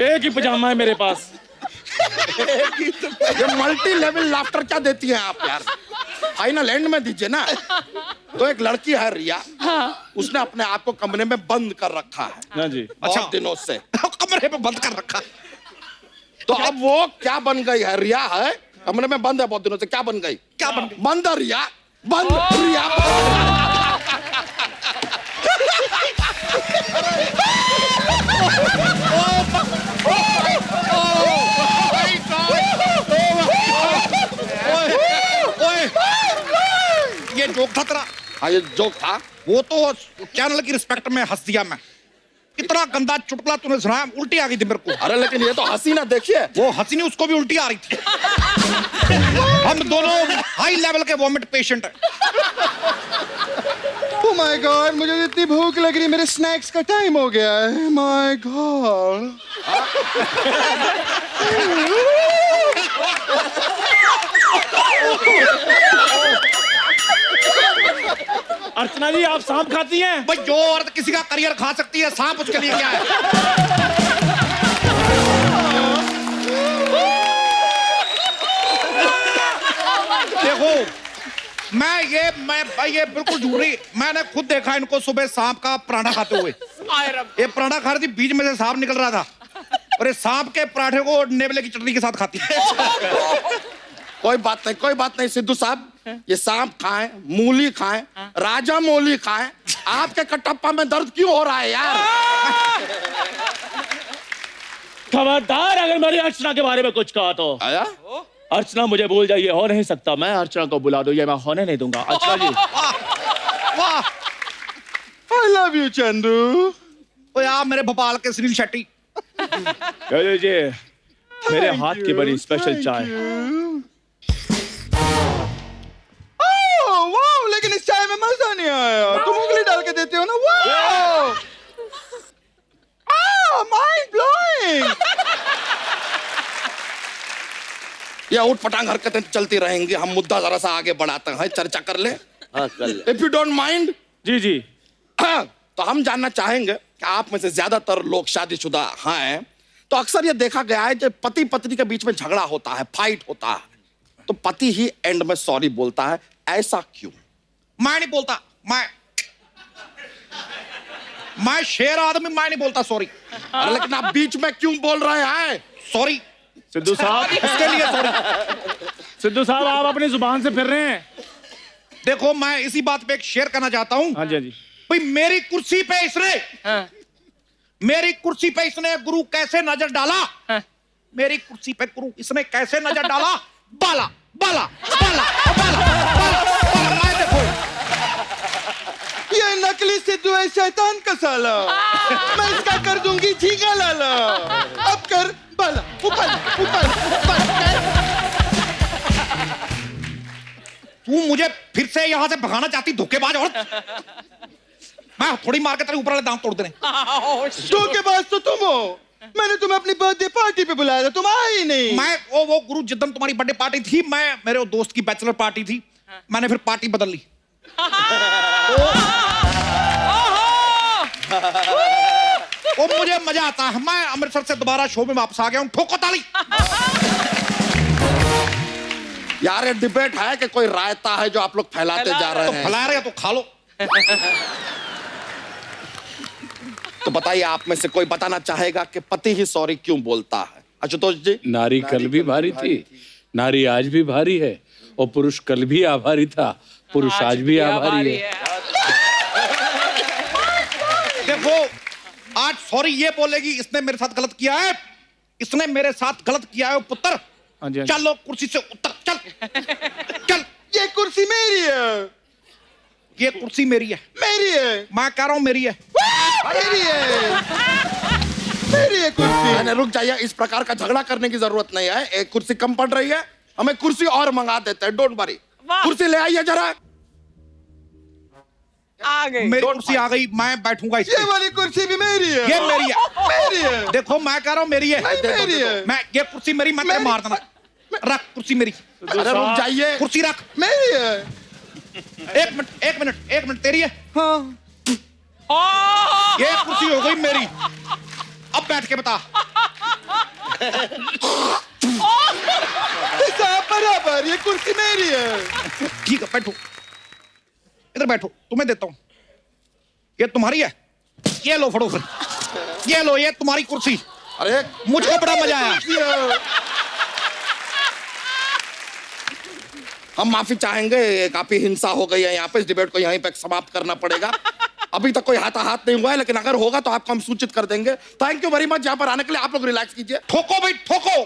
Speaker 14: एक ही पजामा है मेरे पास।
Speaker 16: ये मल्टी लेवल लाफ्टर क्या देती हैं आप यार? फाइनल एंड में दीजिए ना। तो एक लड़की है रिया, उसने अपने आप को कमरे में बंद कर रखा है।
Speaker 14: हाँ जी।
Speaker 16: अच्छा, दिनों से
Speaker 1: कमरे में बंद कर रखा।
Speaker 16: तो अब वो क्या बन गई है? रिया है, कमरे में बंद है बहुत दिनों से। क्या बन गई?
Speaker 1: क्या बन गई?
Speaker 16: बंद रिया, बंद रिया।
Speaker 1: ये जोक था तेरा?
Speaker 16: हाँ ये जोक था।
Speaker 1: वो तो चैनल की रिस्पेक्ट में हंस दिया मैं। इतना गंदा चुटकुला तूने सुनाया, उल्टी आ गई थी मेरे को।
Speaker 16: अरे लेकिन ये तो हंसी ना, देखिए
Speaker 1: वो हंसी नहीं, उसको भी उल्टी आ रही थी। हम दोनों हाई लेवल के वॉमिट पेशेंट हैं।
Speaker 7: ओह माय गॉड, मुझे इतनी भूख लग रही है, मेरे स्नैक्स का टाइम हो गया है। My God.
Speaker 14: अर्चना जी, आप सांप खाती हैं?
Speaker 1: भाई जो औरत किसी का करियर खा सकती है, सांप उसके लिए क्या है? देखो मैं ये बिल्कुल झूठ रही। मैंने खुद देखा इनको सुबह सांप का पराठा खाते हुए। ये पराठा खा रही थी, बीच में से सांप निकल रहा था और ये सांप के पराठे को नेवले की चटनी के साथ खाती है।
Speaker 16: कोई बात नहीं सिद्धू साहब, ये सांप खाएं, मूली खाएं, राजा मौली खाएं, आपके कटप्पा में दर्द क्यों हो रहा है यार?
Speaker 14: खबरदार अगर मेरी अर्चना के बारे में कुछ कहा तो।
Speaker 16: आया?
Speaker 14: अर्चना मुझे भूल जाइए, हो नहीं सकता। मैं अर्चना को बुला दूं, ये मैं होने नहीं दूंगा। अर्चना जी,
Speaker 7: आई लव यू चंदू।
Speaker 1: ओ यार मेरे भोपाल के सुनील शेट्टी।
Speaker 14: ले लीजिए मेरे हाथ की बड़ी स्पेशल चाय।
Speaker 7: वाह, लेकिन इस चाय में मजा नहीं आया। तुम उंगली डाल के देते हो ना। वाह, माइंड ब्लोइंग।
Speaker 16: ये उठ पटांग हरकतें चलती रहेंगी, हम मुद्दा जरा सा आगे बढ़ाते हैं, चर्चा कर ले।
Speaker 8: हाँ कर ले।
Speaker 16: If you don't mind.
Speaker 14: जी जी।
Speaker 16: हाँ, तो हम जानना चाहेंगे कि आप में से ज्यादातर लोग शादीशुदा हैं, तो अक्सर ये देखा गया है जब पति पत्नी के बीच में झगड़ा होता है, फाइट होता है, तो पति ही एंड में सॉरी बोलता है। ऐसा क्यों?
Speaker 1: मैं नहीं बोलता। मैं शेर आदमी, मैं नहीं बोलता सॉरी।
Speaker 16: अरे लेकिन आप बीच में क्यों बोल रहे हैं
Speaker 1: सॉरी?
Speaker 14: सिद्धू साहब,
Speaker 1: उसके लिए सॉरी।
Speaker 14: सिद्धू साहब आप अपनी जुबान से फिर रहे हैं।
Speaker 1: देखो मैं इसी बात पे एक शेयर करना चाहता हूँ।
Speaker 14: हाँ जी, हाँ जी।
Speaker 1: भाई मेरी कुर्सी पे इसने गुरु कैसे नजर डाला? मेरी कुर्सी पे गुरु इसने कैसे नजर डाला? बाला बाला बाला बाला बाला। मैं देखो
Speaker 7: ये नकली सिद्धू है, शैतान का साला। मैं इसका कर दूंगी ठीका लाला। अब कर बाला, ऊपर ऊपर ऊपर।
Speaker 1: तू मुझे फिर से यहाँ से भगाना चाहती धोखेबाज औरत। मैं थोड़ी मार के तेरे ऊपर वाले दांत तोड़ देने।
Speaker 7: धोखेबाज तो तुम हो। मैंने तुम्हें अपनी बर्थडे पार्टी पे बुलाया था, तुम आए ही नहीं।
Speaker 1: मैं वो गुरु जिद्दन तुम्हारी बर्थडे पार्टी थी, मैं मेरे वो दोस्त की बैचलर पार्टी थी, मैंने फिर पार्टी बदल ली। वो मुझे मजा आता है, मैं अमृतसर से दोबारा शो में वापस आ गया हूँ। ठोको ताली।
Speaker 16: यार ये डिबेट है कि कोई रायता है जो आप लोग फैलाते जा रहे हैं?
Speaker 1: फैला रहे हो तो खा लो।
Speaker 16: तो बताइए, आप में से कोई बताना चाहेगा कि पति ही सॉरी क्यों बोलता है? आशुतोष जी।
Speaker 15: नारी कल भी भारी थी, नारी आज भी भारी है, और पुरुष कल भी आभारी था, पुरुष आज भी आभारी है।
Speaker 1: देखो, आज सॉरी ये बोलेगी इसने मेरे साथ गलत किया है, इसने मेरे साथ गलत किया है पुत्र। चलो कुर्सी से उतर, चल चल।
Speaker 7: ये कुर्सी मेरी है।
Speaker 1: ये कुर्सी मेरी है।
Speaker 7: मेरी है।
Speaker 1: मैं कह रहा हूँ मेरी है।
Speaker 7: मेरी है। मेरी है कुर्सी।
Speaker 16: मैंने रुक जाइए, इस प्रकार का झगड़ा करने की जरूरत नहीं है। एक कुर्सी कम पड़ रही है, हमें कुर्सी और मंगा देते हैं, डोंट वरी। कुर्सी ले आइए जरा।
Speaker 3: आ गई
Speaker 1: मेरी कुर्सी आ गई, मैं बैठूंगा इस पे।
Speaker 7: ये वाली कुर्सी भी मेरी है।
Speaker 1: ये मेरी है।
Speaker 7: मेरी है।
Speaker 1: देखो मैं कह रहा हूँ मेरी है।
Speaker 7: मेरी है।
Speaker 1: मैं ये कुर्सी मेरी, मैं तेरे मार देना। रख कुर्सी मेरी।
Speaker 16: अरे रुक जाइए,
Speaker 1: कुर्सी रख।
Speaker 7: मेरी है।
Speaker 1: एक मिनट तेरी है।
Speaker 7: हाँ।
Speaker 1: ये कुर्सी हो गई मेरी। अब बैठ के बता।
Speaker 7: बराबर, ये कुर्सी मेरी है।
Speaker 1: ठीक है, बैठो इधर बैठो, तुम्हें देता हूं। ये तुम्हारी है, ये लो फड़ो फिर। ये लो, ये तुम्हारी कुर्सी।
Speaker 16: अरे
Speaker 1: मुझको बड़ा मजा आया।
Speaker 16: हम माफी चाहेंगे, काफी हिंसा हो गई है यहाँ पे, इस डिबेट को यहीं पे समाप्त करना पड़ेगा। अभी तक कोई हाथाहाथ नहीं हुआ है, लेकिन अगर होगा तो आपको हम सूचित कर देंगे। थैंक यू वेरी मच यहाँ पर आने के लिए। आप लोग रिलैक्स कीजिए।
Speaker 1: ठोको भाई ठोको।